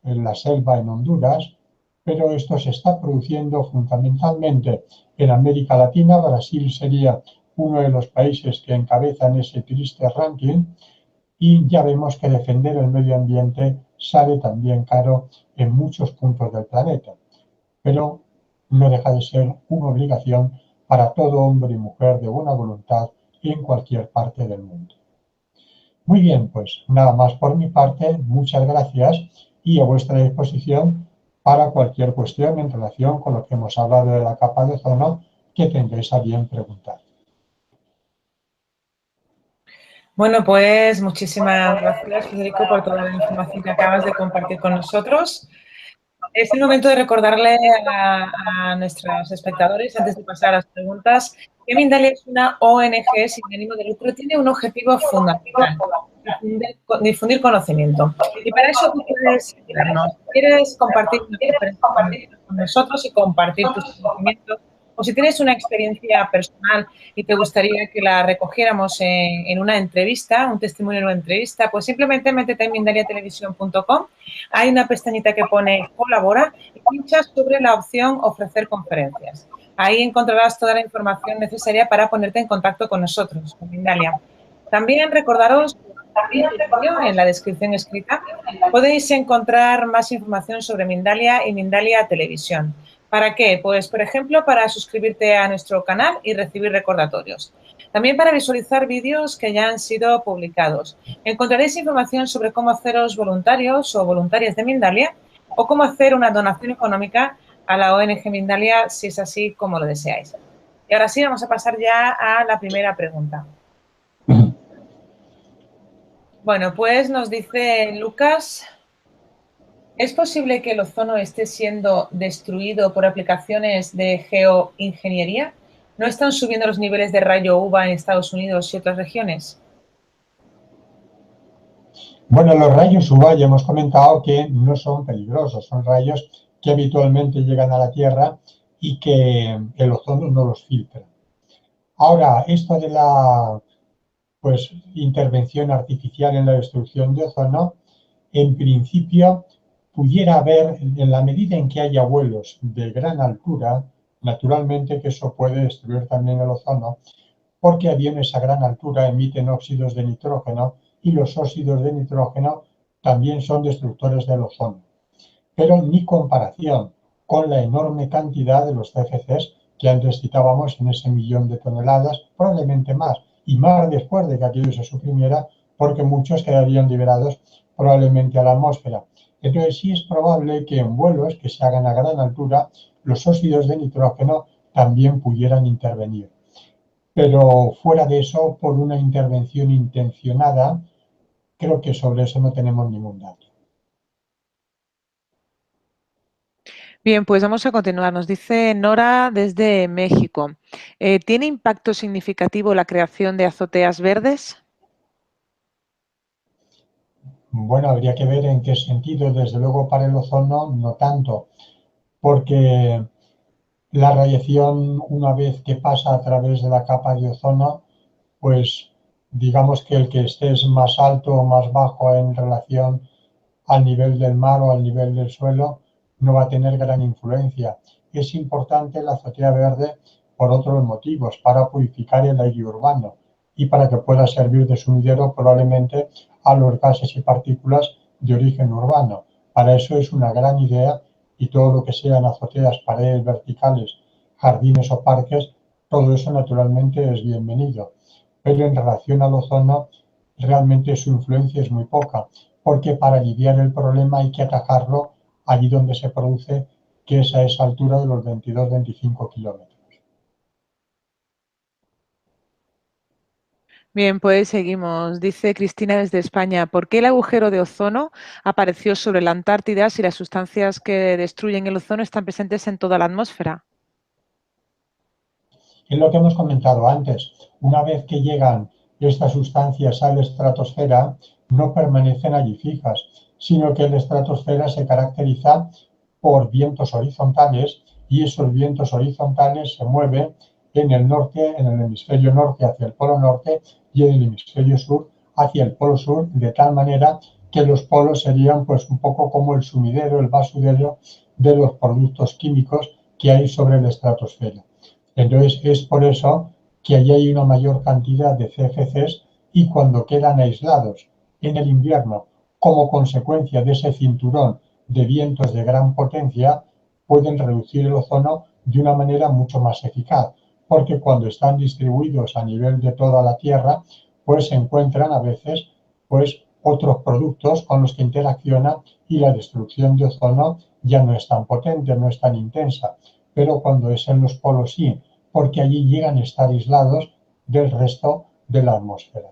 la selva en Honduras, pero esto se está produciendo fundamentalmente en América Latina. Brasil sería uno de los países que encabezan ese triste ranking y ya vemos que defender el medio ambiente sale también caro en muchos puntos del planeta, pero no deja de ser una obligación para todo hombre y mujer de buena voluntad en cualquier parte del mundo. Muy bien, pues nada más por mi parte, muchas gracias y a vuestra disposición para cualquier cuestión en relación con lo que hemos hablado de la capa de ozono que tengáis a bien preguntar. Bueno, pues muchísimas gracias, Federico, por toda la información que acabas de compartir con nosotros. Es el momento de recordarle a nuestros espectadores, antes de pasar a las preguntas, que Mindalia es una ONG sin ánimo de lucro, tiene un objetivo fundamental: difundir conocimiento. Y para eso tú puedes ayudarnos. ¿Quieres compartir una conferencia con nosotros y compartir tus conocimientos? O si tienes una experiencia personal y te gustaría que la recogiéramos en una entrevista, un testimonio en una entrevista, pues simplemente métete en mindaliatelevisión.com. Hay una pestañita que pone colabora y pinchas sobre la opción ofrecer conferencias. Ahí encontrarás toda la información necesaria para ponerte en contacto con nosotros, con Mindalia. También recordaros en la descripción escrita podéis encontrar más información sobre Mindalia y Mindalia Televisión. ¿Para qué? Pues, por ejemplo, para suscribirte a nuestro canal y recibir recordatorios. También para visualizar vídeos que ya han sido publicados. Encontraréis información sobre cómo haceros voluntarios o voluntarias de Mindalia o cómo hacer una donación económica a la ONG Mindalia si es así como lo deseáis. Y ahora sí, vamos a pasar ya a la primera pregunta. Bueno, pues nos dice Lucas, ¿es posible que el ozono esté siendo destruido por aplicaciones de geoingeniería? ¿No están subiendo los niveles de rayo UVA en Estados Unidos y otras regiones? Bueno, los rayos UVA ya hemos comentado que no son peligrosos, son rayos que habitualmente llegan a la Tierra y que el ozono no los filtra. Ahora, esto de la intervención artificial en la destrucción de ozono, en principio pudiera haber, en la medida en que haya vuelos de gran altura, naturalmente que eso puede destruir también el ozono, porque aviones a gran altura emiten óxidos de nitrógeno y los óxidos de nitrógeno también son destructores del ozono. Pero ni comparación con la enorme cantidad de los CFCs que antes citábamos en ese 1.000.000 de toneladas, probablemente más, y más después de que aquello se suprimiera, porque muchos quedarían liberados probablemente a la atmósfera. Entonces sí es probable que en vuelos que se hagan a gran altura, los óxidos de nitrógeno también pudieran intervenir. Pero fuera de eso, por una intervención intencionada, creo que sobre eso no tenemos ningún dato. Bien, pues vamos a continuar. Nos dice Nora desde México. ¿Tiene impacto significativo la creación de azoteas verdes? Bueno, habría que ver en qué sentido. Desde luego para el ozono no tanto, porque la radiación, una vez que pasa a través de la capa de ozono, pues digamos que el que estés más alto o más bajo en relación al nivel del mar o al nivel del suelo no va a tener gran influencia. Es importante la azotea verde por otros motivos, para purificar el aire urbano y para que pueda servir de sumidero probablemente a los gases y partículas de origen urbano. Para eso es una gran idea y todo lo que sean azoteas, paredes verticales, jardines o parques, todo eso naturalmente es bienvenido. Pero en relación al ozono, realmente su influencia es muy poca, porque para aliviar el problema hay que atajarlo allí donde se produce, que es a esa altura de los 22-25 kilómetros. Bien, pues seguimos. Dice Cristina desde España, ¿por qué el agujero de ozono apareció sobre la Antártida si las sustancias que destruyen el ozono están presentes en toda la atmósfera? Es lo que hemos comentado antes. Una vez que llegan estas sustancias a la estratosfera, no permanecen allí fijas, sino que la estratosfera se caracteriza por vientos horizontales y esos vientos horizontales se mueven en el norte, en el hemisferio norte hacia el polo norte y en el hemisferio sur hacia el polo sur, de tal manera que los polos serían pues un poco como el sumidero, el basurero de los productos químicos que hay sobre la estratosfera. Entonces es por eso que allí hay una mayor cantidad de CFCs y cuando quedan aislados en el invierno como consecuencia de ese cinturón de vientos de gran potencia, pueden reducir el ozono de una manera mucho más eficaz, porque cuando están distribuidos a nivel de toda la Tierra, pues se encuentran a veces pues otros productos con los que interacciona y la destrucción de ozono ya no es tan potente, no es tan intensa, pero cuando es en los polos sí, porque allí llegan a estar aislados del resto de la atmósfera.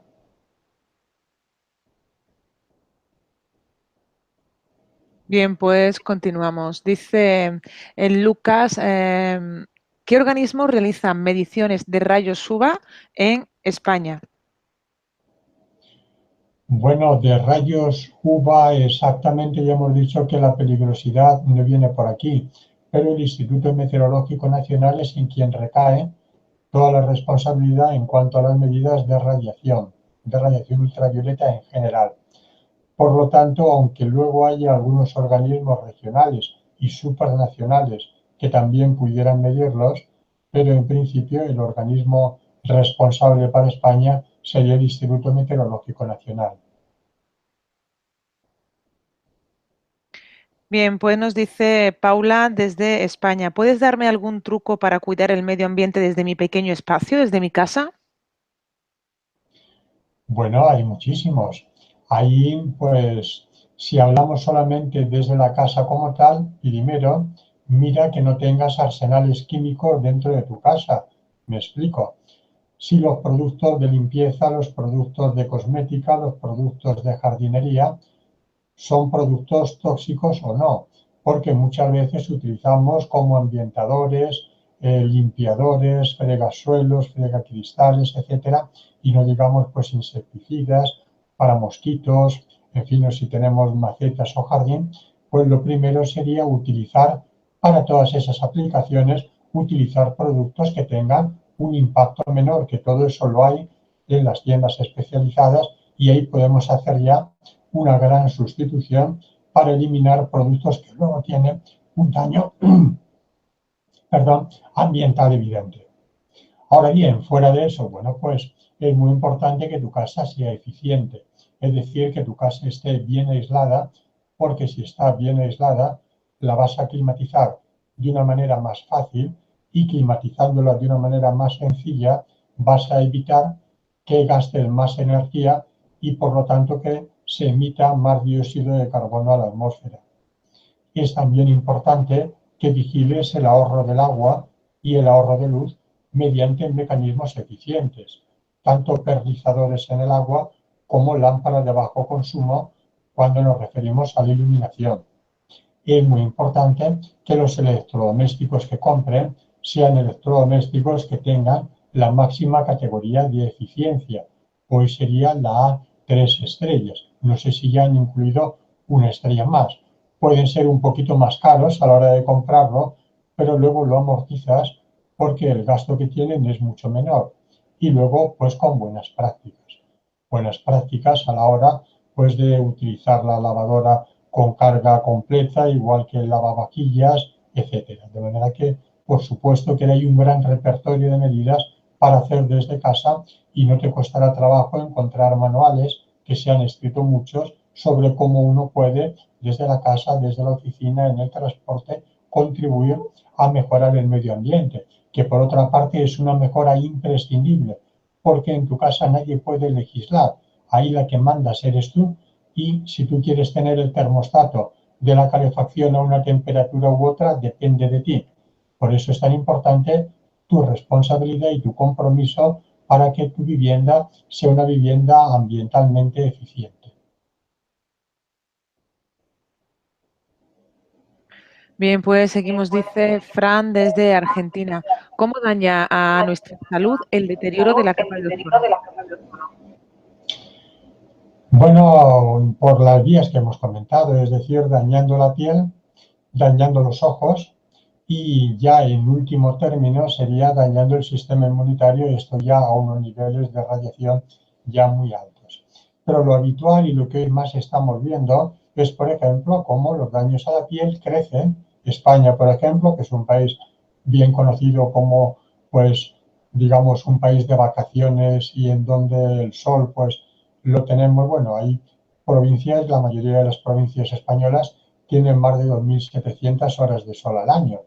Bien, pues continuamos. Dice en Lucas, ¿qué organismo realiza mediciones de rayos UVA en España? Bueno, de rayos UVA exactamente ya hemos dicho que la peligrosidad no viene por aquí, pero el Instituto Meteorológico Nacional es en quien recae toda la responsabilidad en cuanto a las medidas de radiación ultravioleta en general. Por lo tanto, aunque luego haya algunos organismos regionales y supranacionales que también pudieran medirlos, pero en principio el organismo responsable para España sería el Instituto Meteorológico Nacional. Bien, pues nos dice Paula desde España, ¿puedes darme algún truco para cuidar el medio ambiente desde mi pequeño espacio, desde mi casa? Bueno, hay muchísimos. Ahí, pues, si hablamos solamente desde la casa como tal, primero, mira que no tengas arsenales químicos dentro de tu casa. Me explico. Si los productos de limpieza, los productos de cosmética, los productos de jardinería son productos tóxicos o no, porque muchas veces utilizamos como ambientadores, limpiadores, fregasuelos, fregacristales, etcétera, y no digamos pues insecticidas para mosquitos, en fin, o si tenemos macetas o jardín, pues lo primero sería utilizar para todas esas aplicaciones, utilizar productos que tengan un impacto menor, que todo eso lo hay en las tiendas especializadas y ahí podemos hacer ya una gran sustitución para eliminar productos que luego tienen un daño perdón, ambiental evidente. Ahora bien, fuera de eso, bueno, pues es muy importante que tu casa sea eficiente, es decir, que tu casa esté bien aislada, porque si está bien aislada, la vas a climatizar de una manera más fácil y climatizándola de una manera más sencilla, vas a evitar que gasten más energía y por lo tanto que se emita más dióxido de carbono a la atmósfera. Es también importante que vigiles el ahorro del agua y el ahorro de luz mediante mecanismos eficientes, tanto perlizadores en el agua como lámparas de bajo consumo cuando nos referimos a la iluminación. Es muy importante que los electrodomésticos que compren sean electrodomésticos que tengan la máxima categoría de eficiencia. Hoy sería la A3 estrellas. No sé si ya han incluido una estrella más. Pueden ser un poquito más caros a la hora de comprarlo, pero luego lo amortizas porque el gasto que tienen es mucho menor. Y luego, pues con buenas prácticas. Buenas prácticas a la hora pues de utilizar la lavadora con carga completa, igual que el lavavajillas, etcétera. De manera que, por supuesto, que hay un gran repertorio de medidas para hacer desde casa y no te costará trabajo encontrar manuales, que se han escrito muchos, sobre cómo uno puede, desde la casa, desde la oficina, en el transporte, contribuir a mejorar el medio ambiente, que por otra parte es una mejora imprescindible, porque en tu casa nadie puede legislar, ahí la que mandas eres tú y si tú quieres tener el termostato de la calefacción a una temperatura u otra, depende de ti. Por eso es tan importante tu responsabilidad y tu compromiso para que tu vivienda sea una vivienda ambientalmente eficiente. Bien, pues seguimos, dice Fran desde Argentina. ¿Cómo daña a nuestra salud el deterioro de la capa de ozono? Bueno, por las vías que hemos comentado, es decir, dañando la piel, dañando los ojos y ya en último término sería dañando el sistema inmunitario y esto ya a unos niveles de radiación ya muy altos. Pero lo habitual y lo que hoy más estamos viendo es, por ejemplo, cómo los daños a la piel crecen. España, por ejemplo, que es un país bien conocido como, pues, digamos, un país de vacaciones y en donde el sol, pues, lo tenemos, bueno, hay provincias, la mayoría de las provincias españolas tienen más de 2.700 horas de sol al año.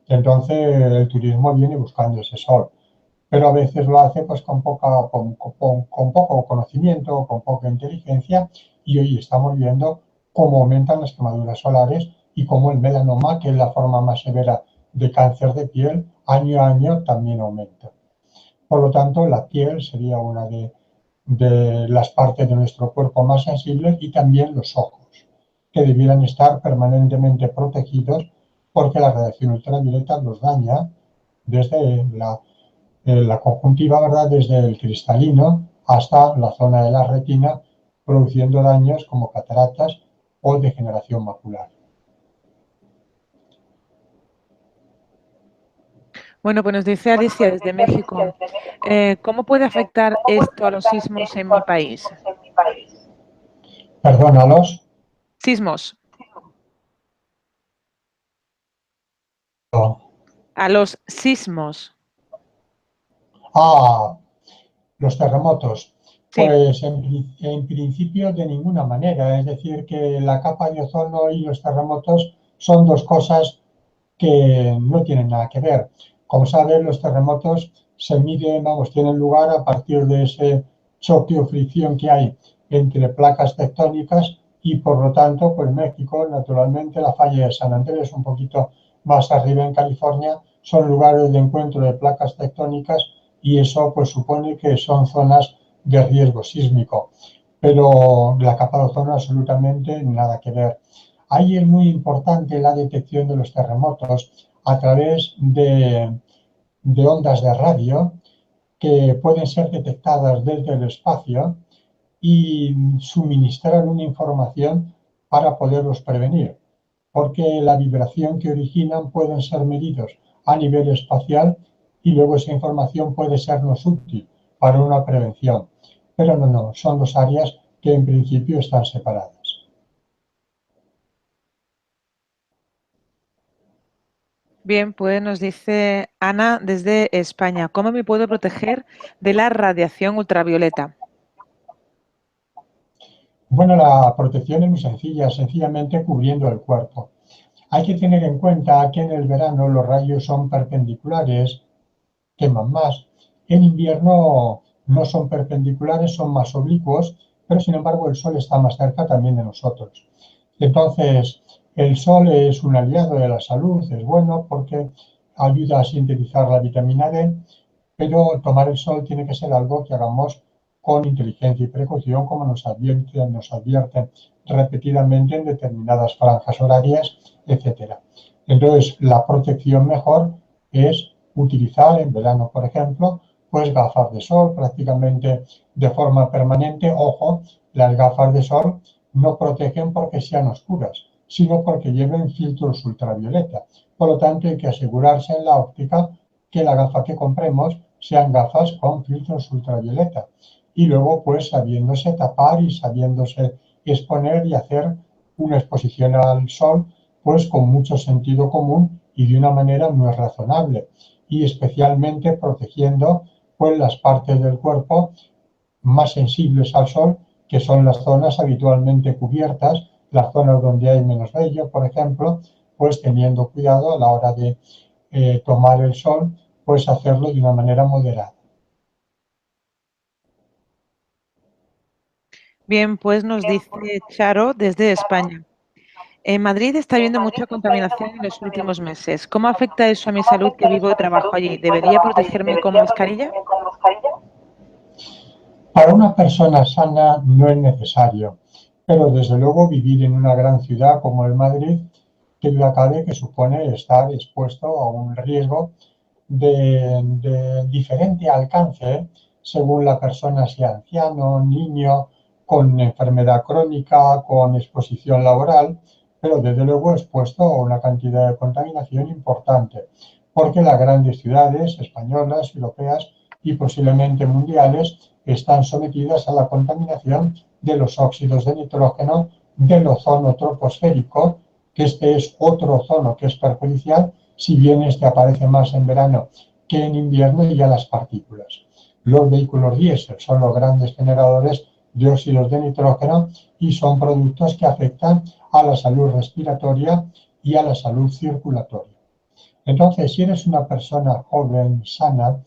Entonces el turismo viene buscando ese sol, pero a veces lo hace pues con poco conocimiento, con poca inteligencia y hoy estamos viendo cómo aumentan las quemaduras solares y cómo el melanoma, que es la forma más severa de cáncer de piel, año a año también aumenta. Por lo tanto, la piel sería una de las partes de nuestro cuerpo más sensibles y también los ojos. que debieran estar permanentemente protegidos porque la radiación ultravioleta los daña desde la conjuntiva, ¿verdad?, desde el cristalino hasta la zona de la retina, produciendo daños como cataratas o degeneración macular. Bueno, pues nos dice Alicia desde México, ¿cómo puede afectar esto a los sismos en mi país? Perdónalos. Sismos, No. a los sismos. Ah, los terremotos. Sí, Pues en principio de ninguna manera. Es decir, que la capa de ozono y los terremotos son dos cosas que no tienen nada que ver. Como saben, los terremotos se miden, vamos, tienen lugar a partir de ese choque o fricción que hay entre placas tectónicas y por lo tanto, pues México, naturalmente, la falla de San Andrés, un poquito más arriba en California, son lugares de encuentro de placas tectónicas y eso pues supone que son zonas de riesgo sísmico. Pero la capa de ozono absolutamente nada que ver. Ahí es muy importante la detección de los terremotos a través de ondas de radio que pueden ser detectadas desde el espacio y suministrar una información para poderlos prevenir, porque la vibración que originan pueden ser medidos a nivel espacial y luego esa información puede sernos útil para una prevención. Pero no, son dos áreas que en principio están separadas. bien, pues nos dice Ana desde España, ¿cómo me puedo proteger de la radiación ultravioleta? Bueno, la protección es muy sencilla, sencillamente cubriendo el cuerpo. Hay que tener en cuenta que en el verano los rayos son perpendiculares, queman más. En invierno no son perpendiculares, son más oblicuos, pero sin embargo el Sol está más cerca también de nosotros. Entonces, el Sol es un aliado de la salud, es bueno porque ayuda a sintetizar la vitamina D, pero tomar el sol tiene que ser algo que hagamos con inteligencia y precaución, como nos advierten repetidamente en determinadas franjas horarias, etcétera. Entonces, la protección mejor es utilizar en verano, por ejemplo, pues gafas de sol prácticamente de forma permanente. Ojo, las gafas de sol no protegen porque sean oscuras, sino porque lleven filtros ultravioleta. Por lo tanto, hay que asegurarse en la óptica que la gafa que compremos sean gafas con filtros ultravioleta. Y luego, pues, sabiéndose tapar y sabiéndose exponer y hacer una exposición al sol, pues, con mucho sentido común y de una manera muy razonable. Y especialmente protegiendo, pues, las partes del cuerpo más sensibles al sol, que son las zonas habitualmente cubiertas, las zonas donde hay menos vello, por ejemplo, pues teniendo cuidado a la hora de tomar el sol, pues hacerlo de una manera moderada. Bien, pues nos dice Charo desde España. En Madrid está habiendo mucha contaminación en los últimos meses. ¿Cómo afecta eso a mi salud que vivo y trabajo allí? ¿Debería protegerme con mascarilla? Para una persona sana no es necesario, pero desde luego vivir en una gran ciudad como el Madrid, que duda cabe que supone estar expuesto a un riesgo de diferente alcance según la persona, sea anciano, niño, con enfermedad crónica, con exposición laboral, pero desde luego expuesto a una cantidad de contaminación importante, porque las grandes ciudades españolas, europeas y posiblemente mundiales están sometidas a la contaminación de los óxidos de nitrógeno del ozono troposférico, que este es otro ozono que es perjudicial, si bien este aparece más en verano que en invierno, y a las partículas. Los vehículos diésel son los grandes generadores de óxidos de nitrógeno y son productos que afectan a la salud respiratoria y a la salud circulatoria. Entonces, si eres una persona joven, sana,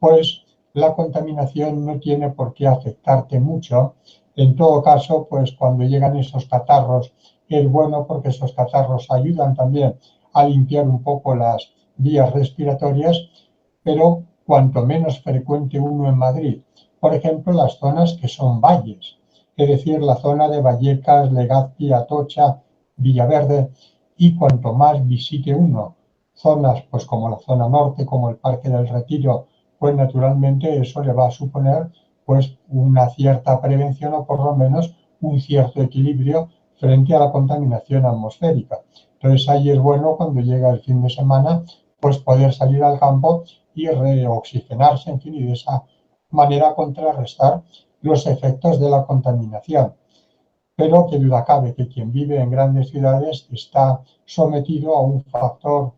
pues la contaminación no tiene por qué afectarte mucho. En todo caso, pues cuando llegan esos catarros es bueno porque esos catarros ayudan también a limpiar un poco las vías respiratorias, pero cuanto menos frecuente uno en Madrid. Por ejemplo, las zonas que son valles, es decir, la zona de Vallecas, Legazpi, Atocha, Villaverde, y cuanto más visite uno zonas pues como la zona norte, como el Parque del Retiro, pues naturalmente eso le va a suponer pues una cierta prevención o por lo menos un cierto equilibrio frente a la contaminación atmosférica. Entonces ahí es bueno cuando llega el fin de semana pues poder salir al campo y reoxigenarse, en fin, y de esa manera contrarrestar los efectos de la contaminación. Pero que duda cabe que quien vive en grandes ciudades está sometido a un factor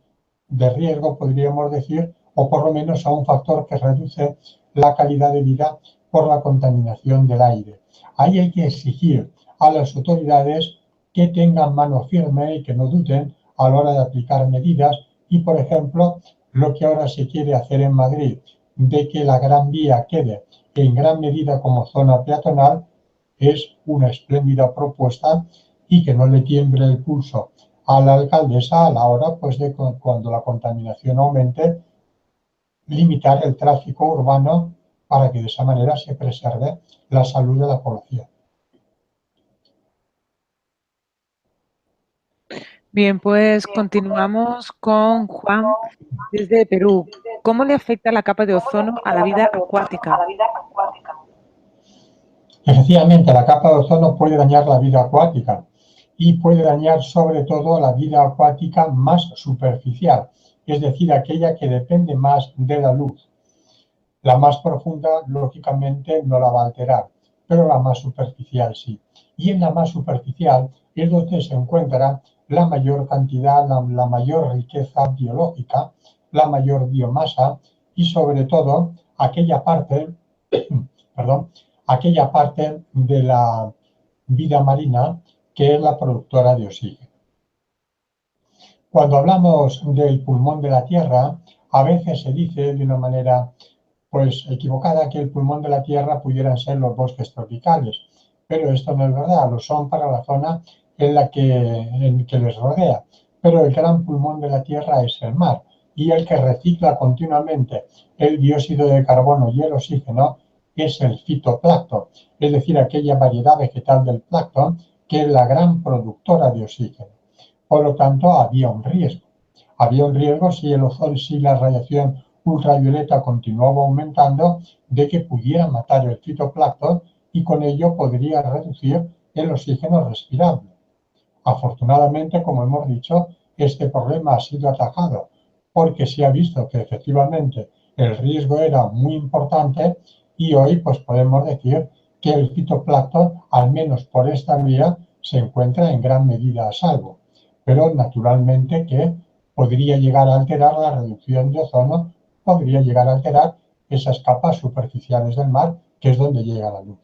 de riesgo, podríamos decir, o por lo menos a un factor que reduce la calidad de vida por la contaminación del aire. Ahí hay que exigir a las autoridades que tengan mano firme y que no duden a la hora de aplicar medidas y, por ejemplo, lo que ahora se quiere hacer en Madrid, de que la Gran Vía quede en gran medida como zona peatonal, es una espléndida propuesta y que no le tiemble el pulso a la alcaldesa a la hora pues, de cuando la contaminación aumente, limitar el tráfico urbano para que de esa manera se preserve la salud de la población. Bien, pues continuamos con Juan desde Perú. ¿Cómo le afecta la capa de ozono a la vida acuática? Efectivamente, la capa de ozono puede dañar la vida acuática y puede dañar sobre todo la vida acuática más superficial, es decir, aquella que depende más de la luz. La más profunda, lógicamente, no la va a alterar, pero la más superficial sí. Y en la más superficial es donde se encuentra la mayor cantidad, la mayor riqueza biológica, la mayor biomasa y sobre todo aquella parte, perdón, aquella parte de la vida marina que es la productora de oxígeno. Cuando hablamos del pulmón de la Tierra, a veces se dice de una manera pues equivocada que el pulmón de la Tierra pudieran ser los bosques tropicales, pero esto no es verdad, lo son para la zona en que les rodea. Pero el gran pulmón de la Tierra es el mar y el que recicla continuamente el dióxido de carbono y el oxígeno es el fitoplancton, es decir, aquella variedad vegetal del plancton que es la gran productora de oxígeno. Por lo tanto, había un riesgo. Había un riesgo si el ozono, si la radiación ultravioleta continuaba aumentando, de que pudiera matar el fitoplancton y con ello podría reducir el oxígeno respirable. Afortunadamente, como hemos dicho, este problema ha sido atajado porque se ha visto que efectivamente el riesgo era muy importante y hoy pues podemos decir que el fitoplancton, al menos por esta vía, se encuentra en gran medida a salvo. Pero naturalmente que podría llegar a alterar la reducción de ozono, podría llegar a alterar esas capas superficiales del mar, que es donde llega la luz.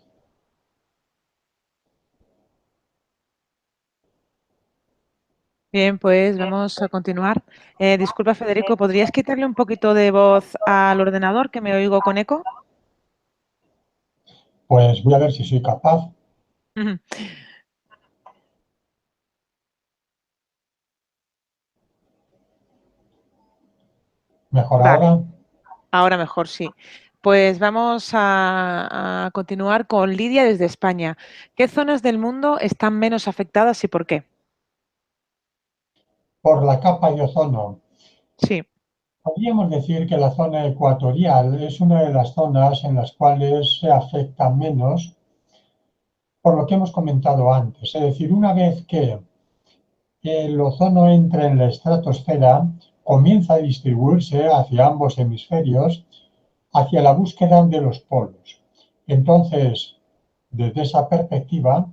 Bien, pues vamos a continuar. Disculpa, Federico, ¿podrías quitarle un poquito de voz al ordenador que me oigo con eco? Pues voy a ver si soy capaz. Ujú. Mejor Vale, ahora. ahora mejor sí. Pues vamos a continuar con Lidia desde España. ¿Qué zonas del mundo están menos afectadas y por qué? Por la capa de ozono. Sí. Podríamos decir que la zona ecuatorial es una de las zonas en las cuales se afecta menos por lo que hemos comentado antes. Es decir, una vez que el ozono entra en la estratosfera, comienza a distribuirse hacia ambos hemisferios, hacia la búsqueda de los polos. Entonces, desde esa perspectiva,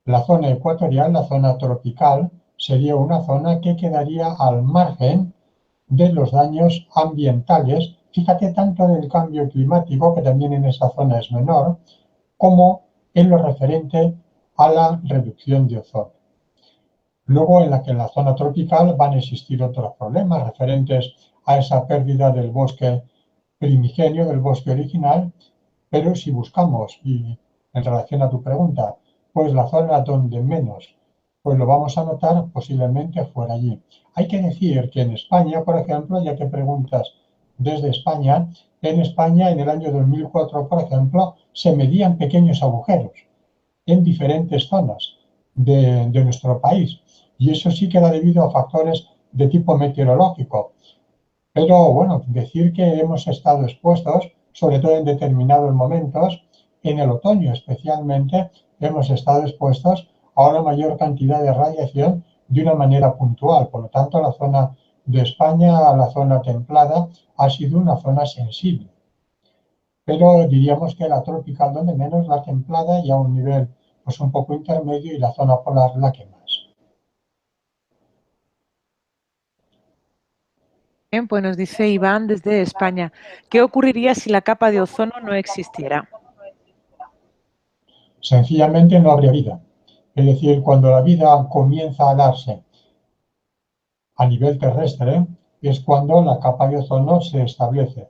la zona ecuatorial, la zona tropical, sería una zona que quedaría al margen de los daños ambientales, fíjate tanto del cambio climático, que también en esa zona es menor, como en lo referente a la reducción de ozono. Luego, en la zona tropical van a existir otros problemas referentes a esa pérdida del bosque primigenio, del bosque original, pero si buscamos, y en relación a tu pregunta, pues la zona donde menos, pues lo vamos a notar posiblemente fuera allí. Hay que decir que en España, por ejemplo, ya que preguntas desde España, en España en el año 2004, por ejemplo, se medían pequeños agujeros en diferentes zonas de nuestro país. y eso sí queda debido a factores de tipo meteorológico. Pero bueno, decir que hemos estado expuestos, sobre todo en determinados momentos, en el otoño especialmente, hemos estado expuestos a una mayor cantidad de radiación de una manera puntual. Por lo tanto, la zona de España, la zona templada, ha sido una zona sensible. Pero diríamos que la tropical donde menos, la templada y a un nivel pues un poco intermedio, y la zona polar la que más. Bien, pues nos dice Iván desde España, ¿qué ocurriría si la capa de ozono no existiera? Sencillamente no habría vida. Es decir, cuando la vida comienza a darse a nivel terrestre, es cuando la capa de ozono se establece.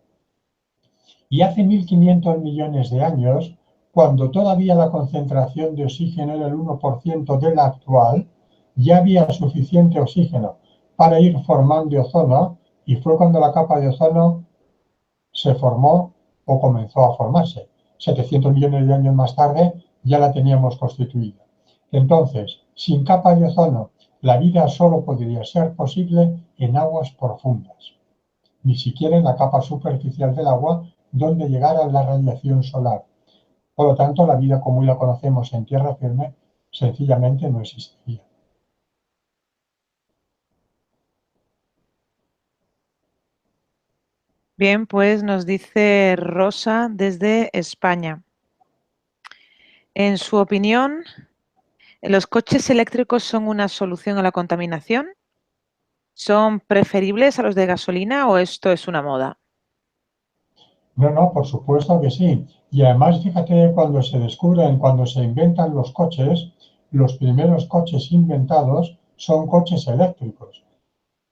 Y hace 1.500 millones de años, cuando todavía la concentración de oxígeno era el 1% de la actual, ya había suficiente oxígeno para ir formando ozono, y fue cuando la capa de ozono se formó o comenzó a formarse. 700 millones de años más tarde ya la teníamos constituida. Entonces, sin capa de ozono, la vida solo podría ser posible en aguas profundas, ni siquiera en la capa superficial del agua donde llegara la radiación solar. Por lo tanto, la vida como hoy la conocemos en tierra firme sencillamente no existiría. Bien, pues nos dice Rosa desde España. En su opinión, ¿los coches eléctricos son una solución a la contaminación? ¿Son preferibles a los de gasolina o esto es una moda? No, no, por supuesto que sí. Y además, fíjate, cuando se inventan los primeros coches inventados son coches eléctricos.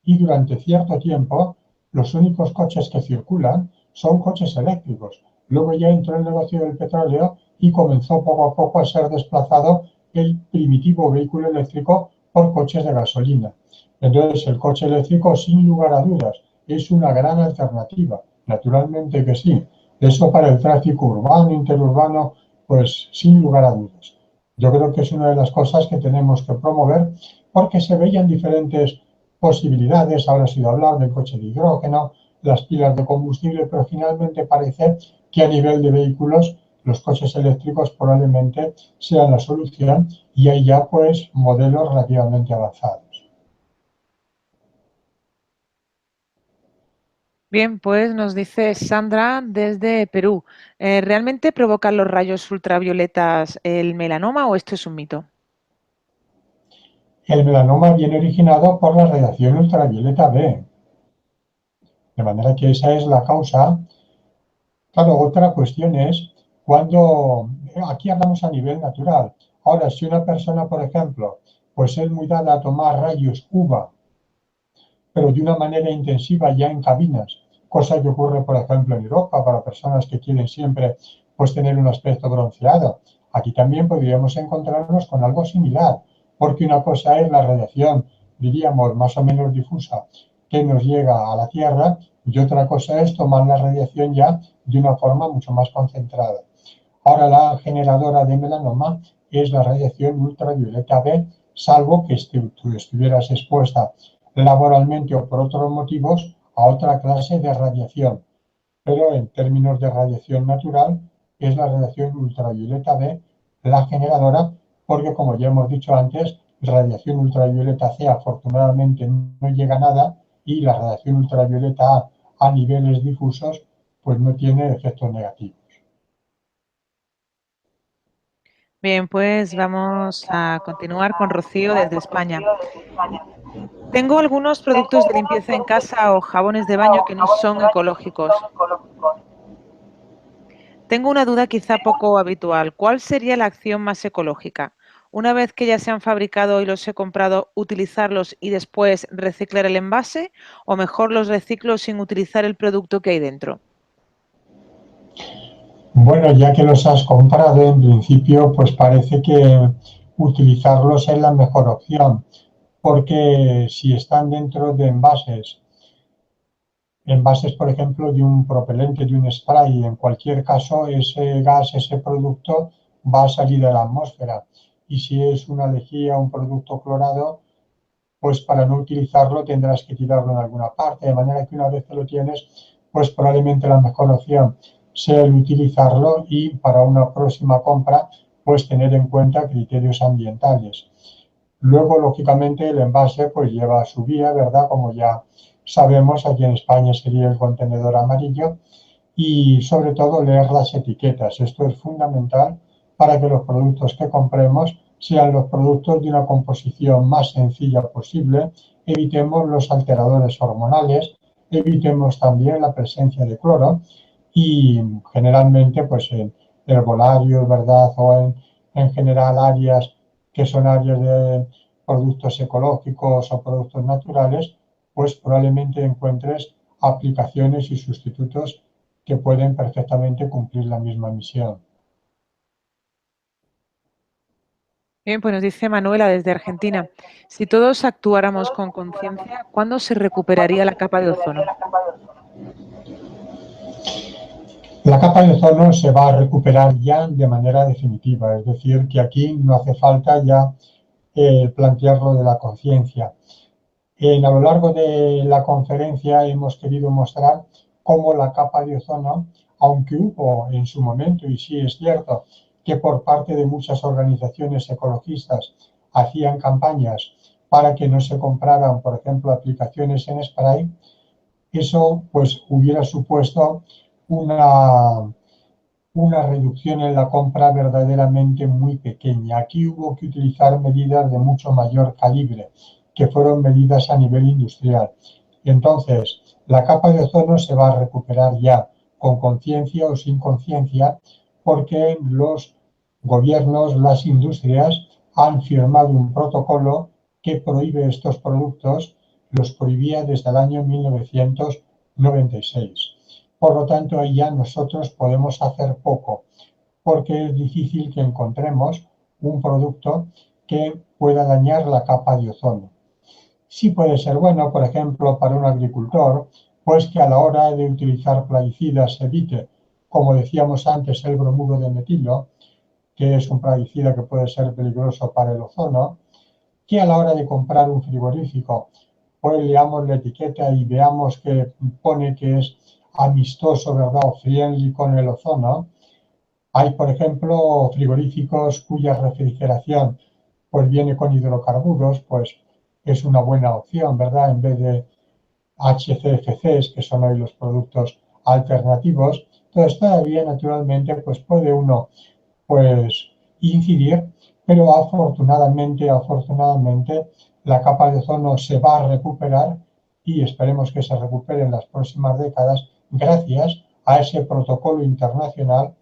Y durante cierto tiempo, los únicos coches que circulan son coches eléctricos. Luego ya entró el negocio del petróleo y comenzó poco a poco a ser desplazado el primitivo vehículo eléctrico por coches de gasolina. Entonces, el coche eléctrico, sin lugar a dudas, es una gran alternativa. Naturalmente que sí. Eso para el tráfico urbano, interurbano, pues sin lugar a dudas. Yo creo que es una de las cosas que tenemos que promover, porque se veían diferentes posibilidades. Ahora se ha ido hablar del coche de hidrógeno, las pilas de combustible, pero finalmente parece que a nivel de vehículos los coches eléctricos probablemente sean la solución, y hay ya pues modelos relativamente avanzados. Bien, pues nos dice Sandra desde Perú. ¿Realmente provocan los rayos ultravioletas el melanoma o esto es un mito? El melanoma viene originado por la radiación ultravioleta B, de manera que esa es la causa. Claro, otra cuestión es cuando, aquí hablamos a nivel natural. Ahora, si una persona, por ejemplo, pues es muy dada a tomar rayos UVA, pero de una manera intensiva ya en cabinas, cosa que ocurre, por ejemplo, en Europa para personas que quieren siempre pues tener un aspecto bronceado. Aquí también podríamos encontrarnos con algo similar, porque una cosa es la radiación, diríamos, más o menos difusa, que nos llega a la Tierra, y otra cosa es tomar la radiación ya de una forma mucho más concentrada. Ahora, la generadora de melanoma es la radiación ultravioleta B, salvo que tú estuvieras expuesta laboralmente o por otros motivos a otra clase de radiación. Pero en términos de radiación natural, es la radiación ultravioleta B la generadora, porque como ya hemos dicho antes, radiación ultravioleta C afortunadamente no llega a nada, y la radiación ultravioleta A niveles difusos pues no tiene efectos negativos. Bien, pues vamos a continuar con Rocío desde España. Tengo algunos productos de limpieza en casa o jabones de baño que no son ecológicos. Tengo una duda quizá poco habitual. ¿Cuál sería la acción más ecológica? Una vez que ya se han fabricado y los he comprado, ¿utilizarlos y después reciclar el envase? ¿O mejor los reciclo sin utilizar el producto que hay dentro? Bueno, ya que los has comprado, en principio, pues parece que utilizarlos es la mejor opción, porque si están dentro de envases, por ejemplo, de un propelente, de un spray, en cualquier caso, ese gas, ese producto va a salir a la atmósfera. Y si es una lejía, un producto clorado, pues para no utilizarlo tendrás que tirarlo en alguna parte, de manera que una vez que lo tienes, pues probablemente la mejor opción sea el utilizarlo y para una próxima compra, pues tener en cuenta criterios ambientales. Luego, lógicamente, el envase pues lleva su guía, ¿verdad? Como ya sabemos, aquí en España sería el contenedor amarillo y sobre todo leer las etiquetas. Esto es fundamental para que los productos que compremos sean los productos de una composición más sencilla posible, evitemos los alteradores hormonales, evitemos también la presencia de cloro y generalmente pues en herbolarios, ¿verdad? O en general áreas que son áreas de productos ecológicos o productos naturales, pues probablemente encuentres aplicaciones y sustitutos que pueden perfectamente cumplir la misma misión. Bien, pues nos dice Manuela desde Argentina, si todos actuáramos con conciencia, ¿cuándo se recuperaría la capa de ozono? La capa de ozono se va a recuperar ya de manera definitiva, es decir, que aquí no hace falta ya plantearlo de la conciencia. A lo largo de la conferencia hemos querido mostrar cómo la capa de ozono, aunque hubo en su momento, y sí es cierto, que por parte de muchas organizaciones ecologistas hacían campañas para que no se compraran, por ejemplo, aplicaciones en spray, eso pues hubiera supuesto una, una reducción en la compra verdaderamente muy pequeña. Aquí hubo que utilizar medidas de mucho mayor calibre, que fueron medidas a nivel industrial. Entonces, la capa de ozono se va a recuperar ya con conciencia o sin conciencia, porque los gobiernos, las industrias han firmado un protocolo que prohíbe estos productos, los prohibía desde el año 1996. Por lo tanto, ahí ya nosotros podemos hacer poco, porque es difícil que encontremos un producto que pueda dañar la capa de ozono. Sí puede ser bueno, por ejemplo, para un agricultor, pues que a la hora de utilizar plaguicidas evite, como decíamos antes, el bromuro de metilo, que es un plaguicida que puede ser peligroso para el ozono, que a la hora de comprar un frigorífico, pues leamos la etiqueta y veamos que pone que es amistoso, ¿verdad? O friendly con el ozono. Hay, por ejemplo, frigoríficos cuya refrigeración pues viene con hidrocarburos, pues es una buena opción, ¿verdad? En vez de HCFCs, que son hoy los productos alternativos. Entonces, todavía, naturalmente, pues puede uno pues incidir, pero afortunadamente, la capa de ozono se va a recuperar y esperemos que se recupere en las próximas décadas gracias a ese protocolo internacional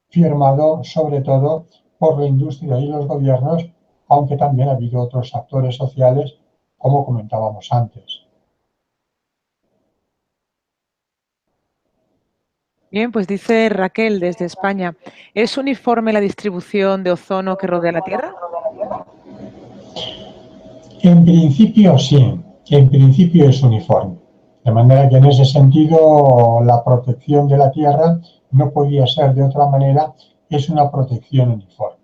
firmado sobre todo por la industria y los gobiernos, aunque también ha habido otros actores sociales, como comentábamos antes. Bien, pues dice Raquel desde España, ¿es uniforme la distribución de ozono que rodea la Tierra? En principio sí, en principio es uniforme. De manera que en ese sentido la protección de la Tierra no podía ser de otra manera, es una protección uniforme.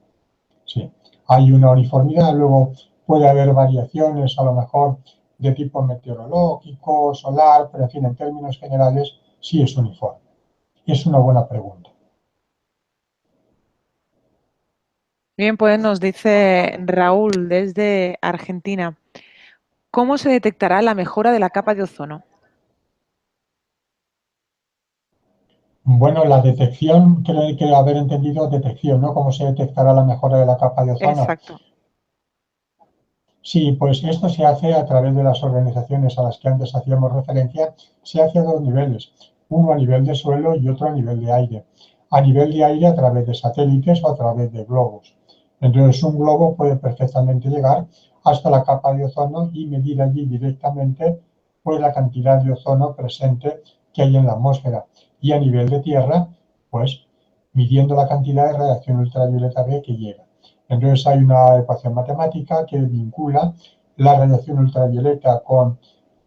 Sí, hay una uniformidad, luego puede haber variaciones a lo mejor de tipo meteorológico, solar, pero en fin, en términos generales sí es uniforme. Es una buena pregunta. Bien, pues nos dice Raúl desde Argentina, ¿cómo se detectará la mejora de la capa de ozono? Bueno, la detección, creo que haber entendido detección, ¿no? ¿Cómo se detectará la mejora de la capa de ozono? Exacto. Sí, pues esto se hace a través de las organizaciones a las que antes hacíamos referencia, se hace a dos niveles, uno a nivel de suelo y otro a nivel de aire. A nivel de aire a través de satélites o a través de globos. Entonces un globo puede perfectamente llegar hasta la capa de ozono y medir allí directamente pues, la cantidad de ozono presente que hay en la atmósfera. Y a nivel de tierra, pues midiendo la cantidad de radiación ultravioleta B que llega. Entonces hay una ecuación matemática que vincula la radiación ultravioleta con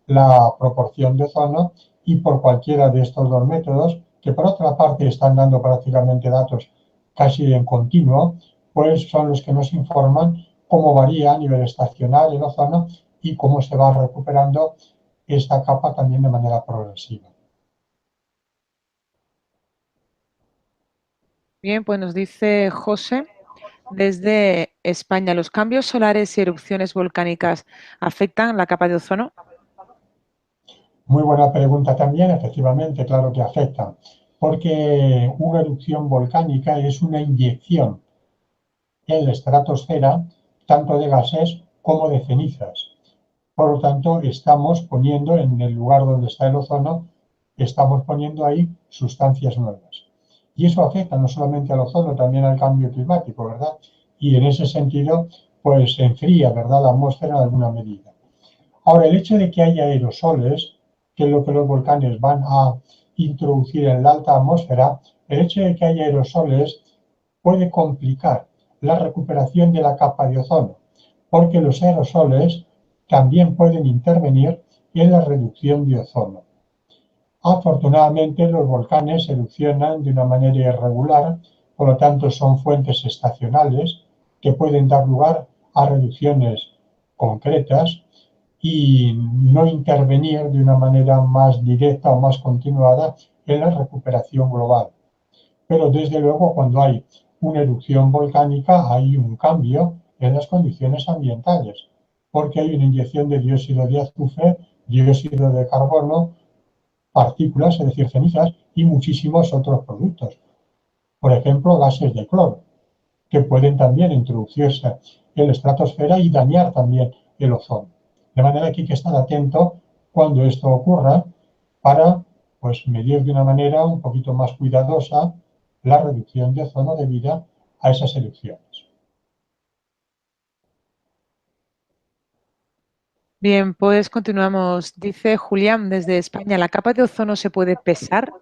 la proporción de ozono y por cualquiera de estos dos métodos, que por otra parte están dando prácticamente datos casi en continuo, pues son los que nos informan cómo varía a nivel estacional el ozono y cómo se va recuperando esta capa también de manera progresiva. Bien, pues nos dice José desde España, ¿los cambios solares y erupciones volcánicas afectan la capa de ozono? Muy buena pregunta también, efectivamente, claro que afecta, porque una erupción volcánica es una inyección en la estratosfera tanto de gases como de cenizas. Por lo tanto, estamos poniendo en el lugar donde está el ozono, estamos poniendo ahí sustancias nuevas. Y eso afecta no solamente al ozono, también al cambio climático, ¿verdad? Y en ese sentido, pues se enfría, ¿verdad?, la atmósfera en alguna medida. Ahora, el hecho de que haya aerosoles, que es lo que los volcanes van a introducir en la alta atmósfera, el hecho de que haya aerosoles puede complicar la recuperación de la capa de ozono, porque los aerosoles también pueden intervenir en la reducción de ozono. Afortunadamente, los volcanes erupcionan de una manera irregular, por lo tanto son fuentes estacionales que pueden dar lugar a reducciones concretas y no intervenir de una manera más directa o más continuada en la recuperación global. Pero desde luego cuando hay una erupción volcánica hay un cambio en las condiciones ambientales, porque hay una inyección de dióxido de azufre, dióxido de carbono, partículas, es decir, cenizas, y muchísimos otros productos. Por ejemplo, gases de cloro, que pueden también introducirse en la estratosfera y dañar también el ozono. De manera que hay que estar atento cuando esto ocurra para pues, medir de una manera un poquito más cuidadosa la reducción de ozono debido a esas erupciones. Bien, pues continuamos. Dice Julián desde España, ¿la capa de ozono se puede pesar?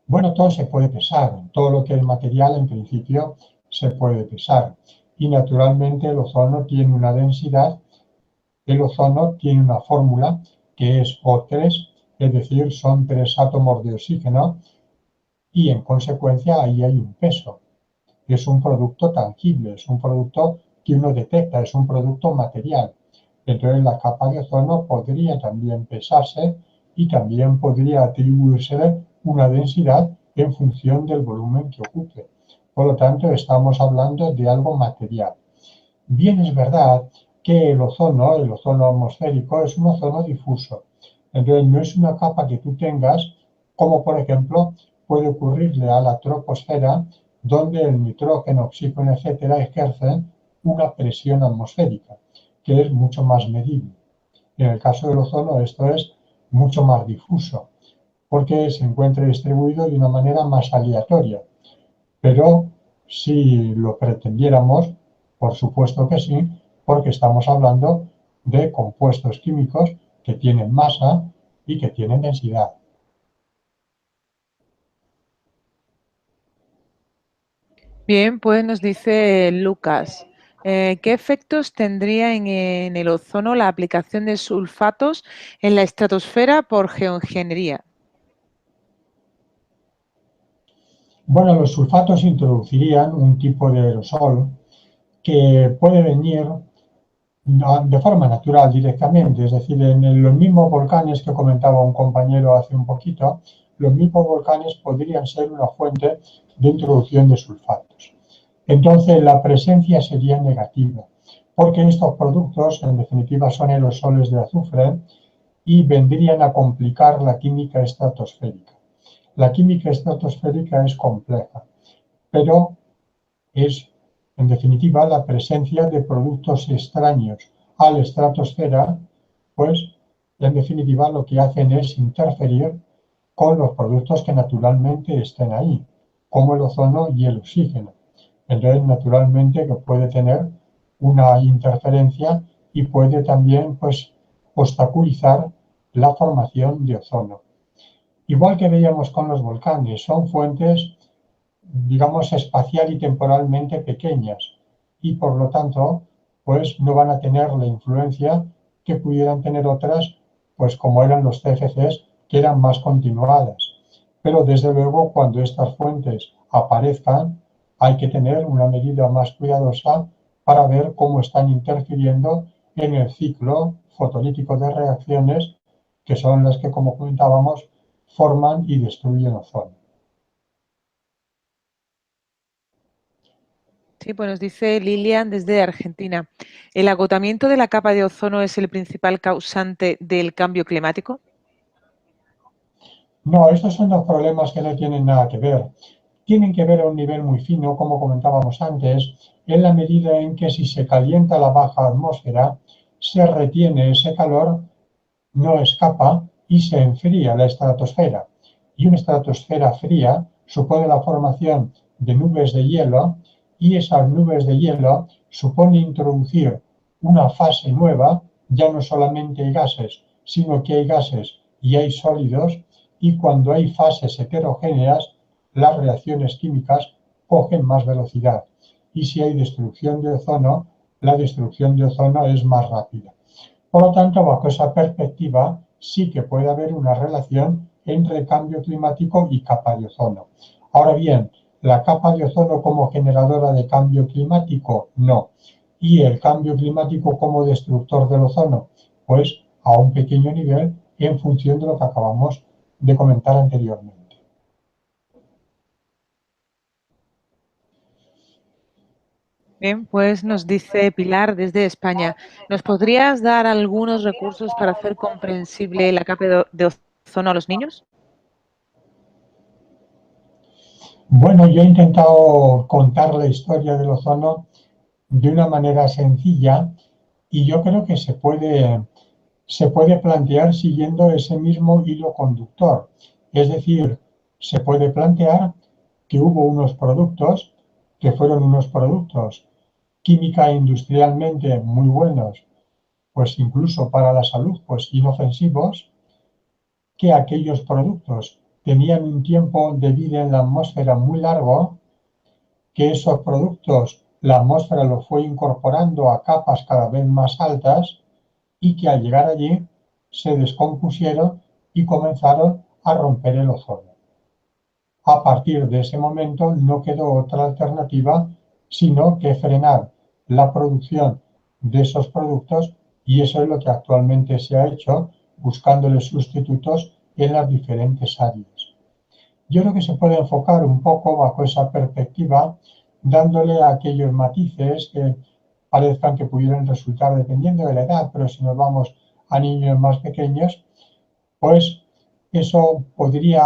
Bueno, todo se puede pesar, todo lo que es material en principio se puede pesar. Y naturalmente el ozono tiene una densidad, el ozono tiene una fórmula que es O3, es decir, son 3 átomos de oxígeno y en consecuencia ahí hay un peso. Es un producto tangible, es un producto que uno detecta, es un producto material. Entonces la capa de ozono podría también pesarse y también podría atribuirse una densidad en función del volumen que ocupe. Por lo tanto, estamos hablando de algo material. Bien es verdad que el ozono atmosférico, es un ozono difuso. Entonces no es una capa que tú tengas, como por ejemplo puede ocurrirle a la troposfera, donde el nitrógeno, oxígeno, etcétera, ejercen una presión atmosférica, que es mucho más medible. En el caso del ozono esto es mucho más difuso, porque se encuentra distribuido de una manera más aleatoria. Pero si lo pretendiéramos, por supuesto que sí, porque estamos hablando de compuestos químicos que tienen masa y que tienen densidad. Bien, pues nos dice Lucas, ¿qué efectos tendría en el ozono la aplicación de sulfatos en la estratosfera por geoingeniería? Bueno, los sulfatos introducirían un tipo de aerosol que puede venir de forma natural directamente, es decir, en los mismos volcanes que comentaba un compañero hace un poquito, los mismos volcanes podrían ser una fuente de introducción de sulfatos. Entonces la presencia sería negativa, porque estos productos en definitiva son aerosoles de azufre y vendrían a complicar la química estratosférica. La química estratosférica es compleja, pero es, en definitiva, la presencia de productos extraños a la estratosfera, pues, en definitiva, lo que hacen es interferir con los productos que naturalmente estén ahí, como el ozono y el oxígeno. Entonces, naturalmente, que puede tener una interferencia y puede también, pues, obstaculizar la formación de ozono. Igual que veíamos con los volcanes, son fuentes digamos, espacial y temporalmente pequeñas y por lo tanto, pues no van a tener la influencia que pudieran tener otras, pues como eran los CFCs, que eran más continuadas. Pero desde luego, cuando estas fuentes aparezcan, hay que tener una medida más cuidadosa para ver cómo están interfiriendo en el ciclo fotolítico de reacciones, que son las que, como comentábamos, forman y destruyen ozono. Sí, pues nos dice Lilian desde Argentina. ¿El agotamiento de la capa de ozono es el principal causante del cambio climático? No, estos son dos problemas que no tienen nada que ver. Tienen que ver a un nivel muy fino, como comentábamos antes, en la medida en que si se calienta la baja atmósfera, se retiene ese calor, no escapa y se enfría la estratosfera. Y una estratosfera fría supone la formación de nubes de hielo y esas nubes de hielo supone introducir una fase nueva, ya no solamente hay gases, sino que hay gases y hay sólidos, y cuando hay fases heterogéneas, las reacciones químicas cogen más velocidad. Y si hay destrucción de ozono, la destrucción de ozono es más rápida. Por lo tanto, bajo esa perspectiva, sí que puede haber una relación entre cambio climático y capa de ozono. Ahora bien, la capa de ozono como generadora de cambio climático, no. Y el cambio climático como destructor del ozono, pues a un pequeño nivel en función de lo que acabamos de comentar anteriormente. Bien, pues nos dice Pilar desde España. ¿Nos podrías dar algunos recursos para hacer comprensible la capa de ozono a los niños? Bueno, yo he intentado contar la historia del ozono de una manera sencilla y yo creo que se puede plantear siguiendo ese mismo hilo conductor. Es decir, se puede plantear que hubo unos productos que fueron unos productos química e industrialmente muy buenos, pues incluso para la salud, pues inofensivos, que aquellos productos tenían un tiempo de vida en la atmósfera muy largo, que esos productos la atmósfera los fue incorporando a capas cada vez más altas y que al llegar allí se descompusieron y comenzaron a romper el ozono. A partir de ese momento no quedó otra alternativa sino que frenar la producción de esos productos, y eso es lo que actualmente se ha hecho, buscándole sustitutos en las diferentes áreas. Yo creo que se puede enfocar un poco bajo esa perspectiva, dándole aquellos matices que parezcan que pudieran resultar dependiendo de la edad, pero si nos vamos a niños más pequeños, pues eso podría,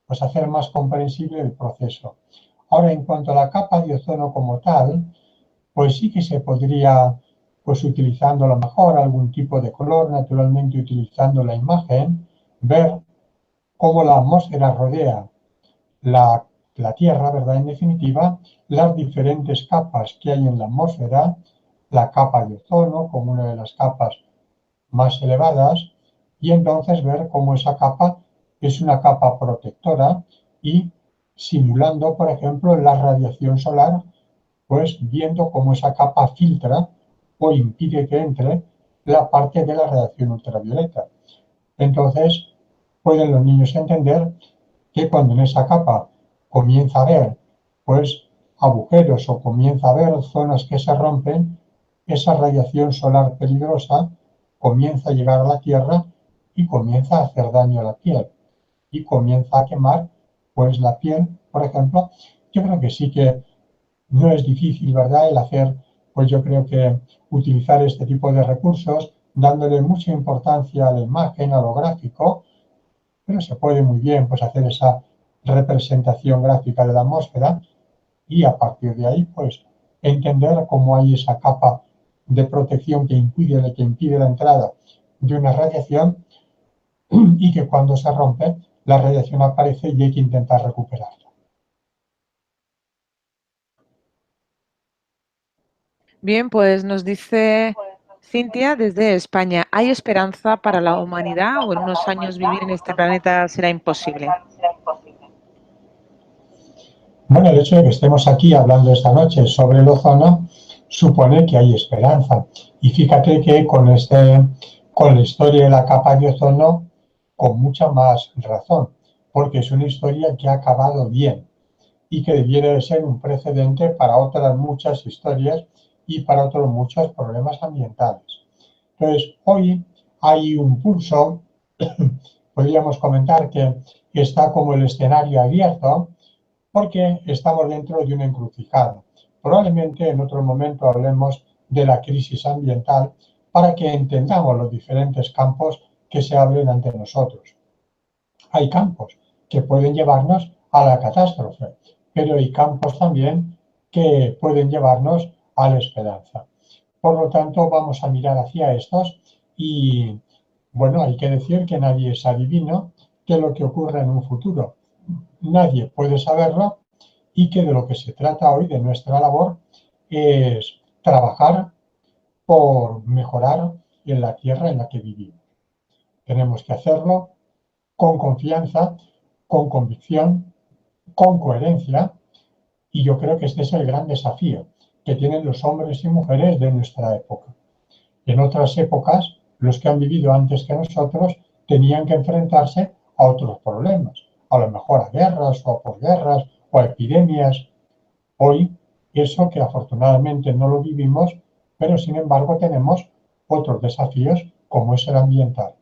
pues, hacer más comprensible el proceso. Ahora, en cuanto a la capa de ozono como tal, pues sí que se podría, pues utilizando a lo mejor algún tipo de color, naturalmente utilizando la imagen, ver cómo la atmósfera rodea la, la Tierra, ¿verdad? En definitiva, las diferentes capas que hay en la atmósfera, la capa de ozono como una de las capas más elevadas, y entonces ver cómo esa capa es una capa protectora y simulando, por ejemplo, la radiación solar, pues viendo cómo esa capa filtra o impide que entre la parte de la radiación ultravioleta. Entonces, pueden los niños entender que cuando en esa capa comienza a haber pues agujeros o comienza a haber zonas que se rompen, esa radiación solar peligrosa comienza a llegar a la Tierra y comienza a hacer daño a la piel y comienza a quemar pues la piel, por ejemplo. Yo creo que sí que no es difícil, ¿verdad?, el hacer, pues yo creo que utilizar este tipo de recursos, dándole mucha importancia a la imagen, a lo gráfico, pero se puede muy bien pues hacer esa representación gráfica de la atmósfera y a partir de ahí pues entender cómo hay esa capa de protección que impide la entrada de una radiación y que cuando se rompe la radiación aparece y hay que intentar recuperarla. Bien, pues nos dice Cintia desde España. ¿Hay esperanza para la humanidad o en unos años vivir en este planeta será imposible? Bueno, el hecho de que estemos aquí hablando esta noche sobre el ozono supone que hay esperanza. Y fíjate que con la historia de la capa de ozono, con mucha más razón, porque es una historia que ha acabado bien. y que debiera de ser un precedente para otras muchas historias y para otros muchos problemas ambientales. Entonces, hoy hay un pulso, podríamos comentar que está como el escenario abierto, porque estamos dentro de una encrucijada. Probablemente en otro momento hablemos de la crisis ambiental para que entendamos los diferentes campos que se abren ante nosotros. Hay campos que pueden llevarnos a la catástrofe, pero hay campos también que pueden llevarnos a la esperanza. Por lo tanto, vamos a mirar hacia estos y, bueno, hay que decir que nadie es adivino de lo que ocurre en un futuro. Nadie puede saberlo y que de lo que se trata hoy de nuestra labor es trabajar por mejorar en la tierra en la que vivimos. Tenemos que hacerlo con confianza, con convicción, con coherencia, y yo creo que este es el gran desafío que tienen los hombres y mujeres de nuestra época. En otras épocas, los que han vivido antes que nosotros tenían que enfrentarse a otros problemas, a lo mejor a guerras o a posguerras o a epidemias. Hoy, eso que afortunadamente no lo vivimos, pero sin embargo tenemos otros desafíos como es el ambiental.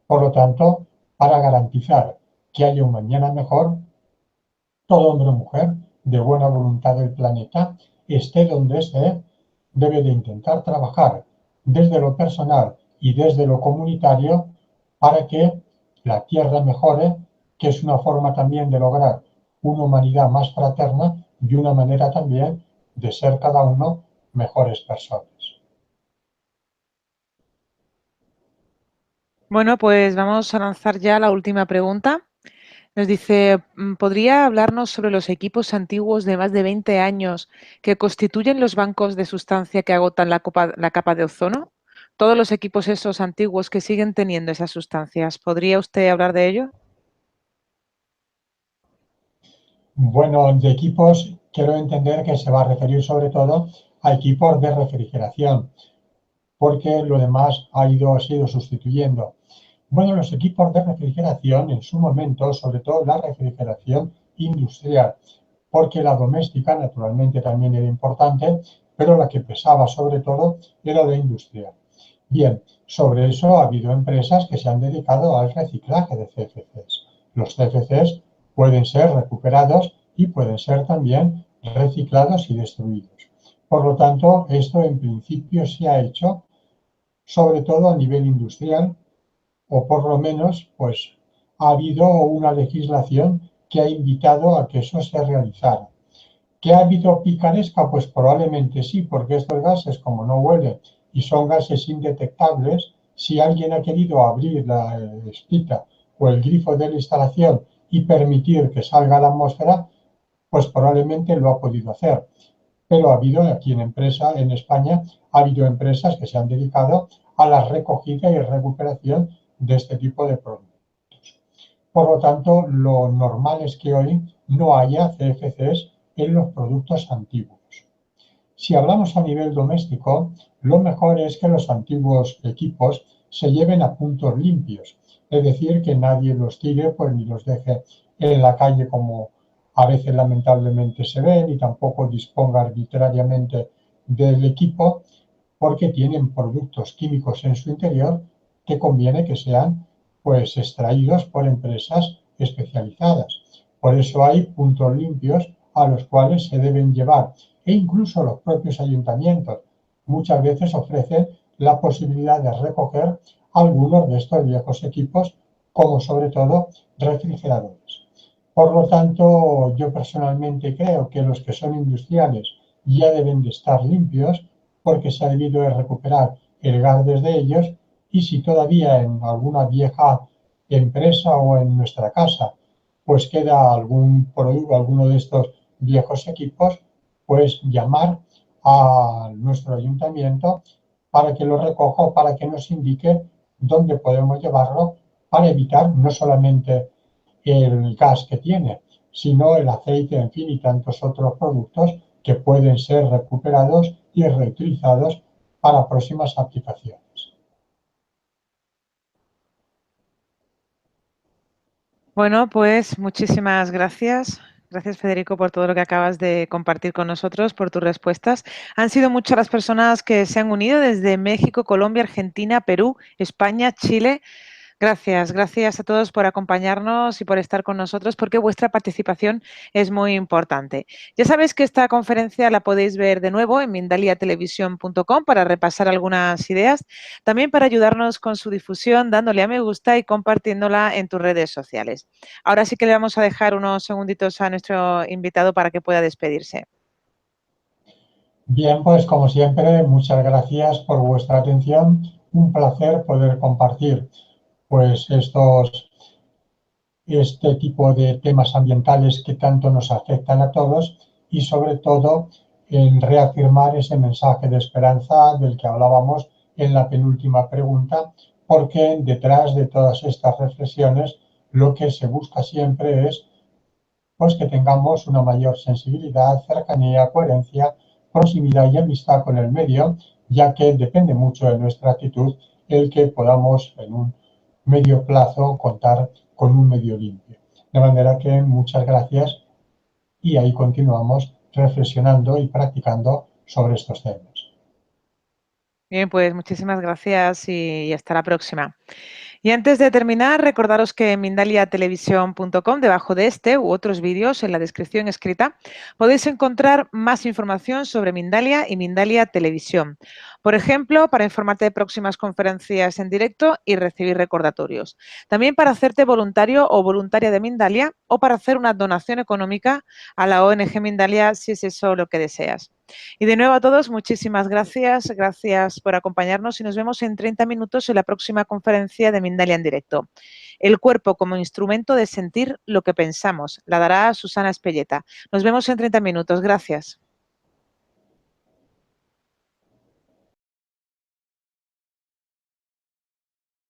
Por lo tanto, para garantizar que haya un mañana mejor, todo hombre o mujer de buena voluntad del planeta, esté donde esté, debe de intentar trabajar desde lo personal y desde lo comunitario para que la Tierra mejore, que es una forma también de lograr una humanidad más fraterna y una manera también de ser cada uno mejores personas. Bueno, pues vamos a lanzar ya la última pregunta. Nos dice, ¿podría hablarnos sobre los equipos antiguos de más de 20 años que constituyen los bancos de sustancia que agotan la capa de ozono? Todos los equipos esos antiguos que siguen teniendo esas sustancias, ¿podría usted hablar de ello? Bueno, de equipos quiero entender que se va a referir sobre todo a equipos de refrigeración, porque lo demás ha sido sustituyendo. Bueno, los equipos de refrigeración en su momento, sobre todo la refrigeración industrial, porque la doméstica naturalmente también era importante, pero la que pesaba sobre todo era la industrial. Bien, sobre eso ha habido empresas que se han dedicado al reciclaje de CFCs. Los CFCs pueden ser recuperados y pueden ser también reciclados y destruidos. Por lo tanto, esto en principio se ha hecho sobre todo a nivel industrial, o por lo menos, pues ha habido una legislación que ha invitado a que eso se realizara. ¿Que ha habido picaresca? Pues probablemente sí, porque estos gases, como no huelen y son gases indetectables, si alguien ha querido abrir la espita o el grifo de la instalación y permitir que salga a la atmósfera, pues probablemente lo ha podido hacer. Pero ha habido aquí en España, ha habido empresas que se han dedicado a la recogida y recuperación de este tipo de productos. Por lo tanto, lo normal es que hoy no haya CFCs en los productos antiguos. Si hablamos a nivel doméstico, lo mejor es que los antiguos equipos se lleven a puntos limpios, es decir, que nadie los tire pues, ni los deje en la calle como a veces lamentablemente se ven y tampoco disponga arbitrariamente del equipo porque tienen productos químicos en su interior que conviene que sean pues extraídos por empresas especializadas. Por eso hay puntos limpios a los cuales se deben llevar e incluso los propios ayuntamientos muchas veces ofrecen la posibilidad de recoger algunos de estos viejos equipos como sobre todo refrigeradores. Por lo tanto, yo personalmente creo que los que son industriales ya deben de estar limpios porque se ha debido de recuperar el gas desde ellos y si todavía en alguna vieja empresa o en nuestra casa pues queda algún producto, alguno de estos viejos equipos, pues llamar a nuestro ayuntamiento para que lo recoja o para que nos indique dónde podemos llevarlo para evitar no solamente el gas que tiene, sino el aceite, en fin, y tantos otros productos que pueden ser recuperados y reutilizados para próximas aplicaciones. Bueno, pues muchísimas gracias. Gracias, Federico, por todo lo que acabas de compartir con nosotros, por tus respuestas. Han sido muchas las personas que se han unido desde México, Colombia, Argentina, Perú, España, Chile. Gracias, gracias a todos por acompañarnos y por estar con nosotros, porque vuestra participación es muy importante. Ya sabéis que esta conferencia la podéis ver de nuevo en mindaliatelevisión.com para repasar algunas ideas, también para ayudarnos con su difusión, dándole a me gusta y compartiéndola en tus redes sociales. Ahora sí que le vamos a dejar unos segunditos a nuestro invitado para que pueda despedirse. Bien, pues como siempre, muchas gracias por vuestra atención. Un placer poder compartir pues este tipo de temas ambientales que tanto nos afectan a todos y sobre todo en reafirmar ese mensaje de esperanza del que hablábamos en la penúltima pregunta, porque detrás de todas estas reflexiones lo que se busca siempre es pues que tengamos una mayor sensibilidad, cercanía, coherencia, proximidad y amistad con el medio, ya que depende mucho de nuestra actitud el que podamos en un medio plazo contar con un medio limpio. De manera que muchas gracias y ahí continuamos reflexionando y practicando sobre estos temas. Bien, pues muchísimas gracias y hasta la próxima. Y antes de terminar, recordaros que en mindaliatelevisión.com, debajo de este u otros vídeos en la descripción escrita, podéis encontrar más información sobre Mindalia y Mindalia Televisión. Por ejemplo, para informarte de próximas conferencias en directo y recibir recordatorios. También para hacerte voluntario o voluntaria de Mindalia o para hacer una donación económica a la ONG Mindalia si es eso lo que deseas. Y de nuevo a todos, muchísimas gracias. Gracias por acompañarnos y nos vemos en 30 minutos en la próxima conferencia de Mindalia en directo. El cuerpo como instrumento de sentir lo que pensamos. La dará Susana Espelleta. Nos vemos en 30 minutos. Gracias.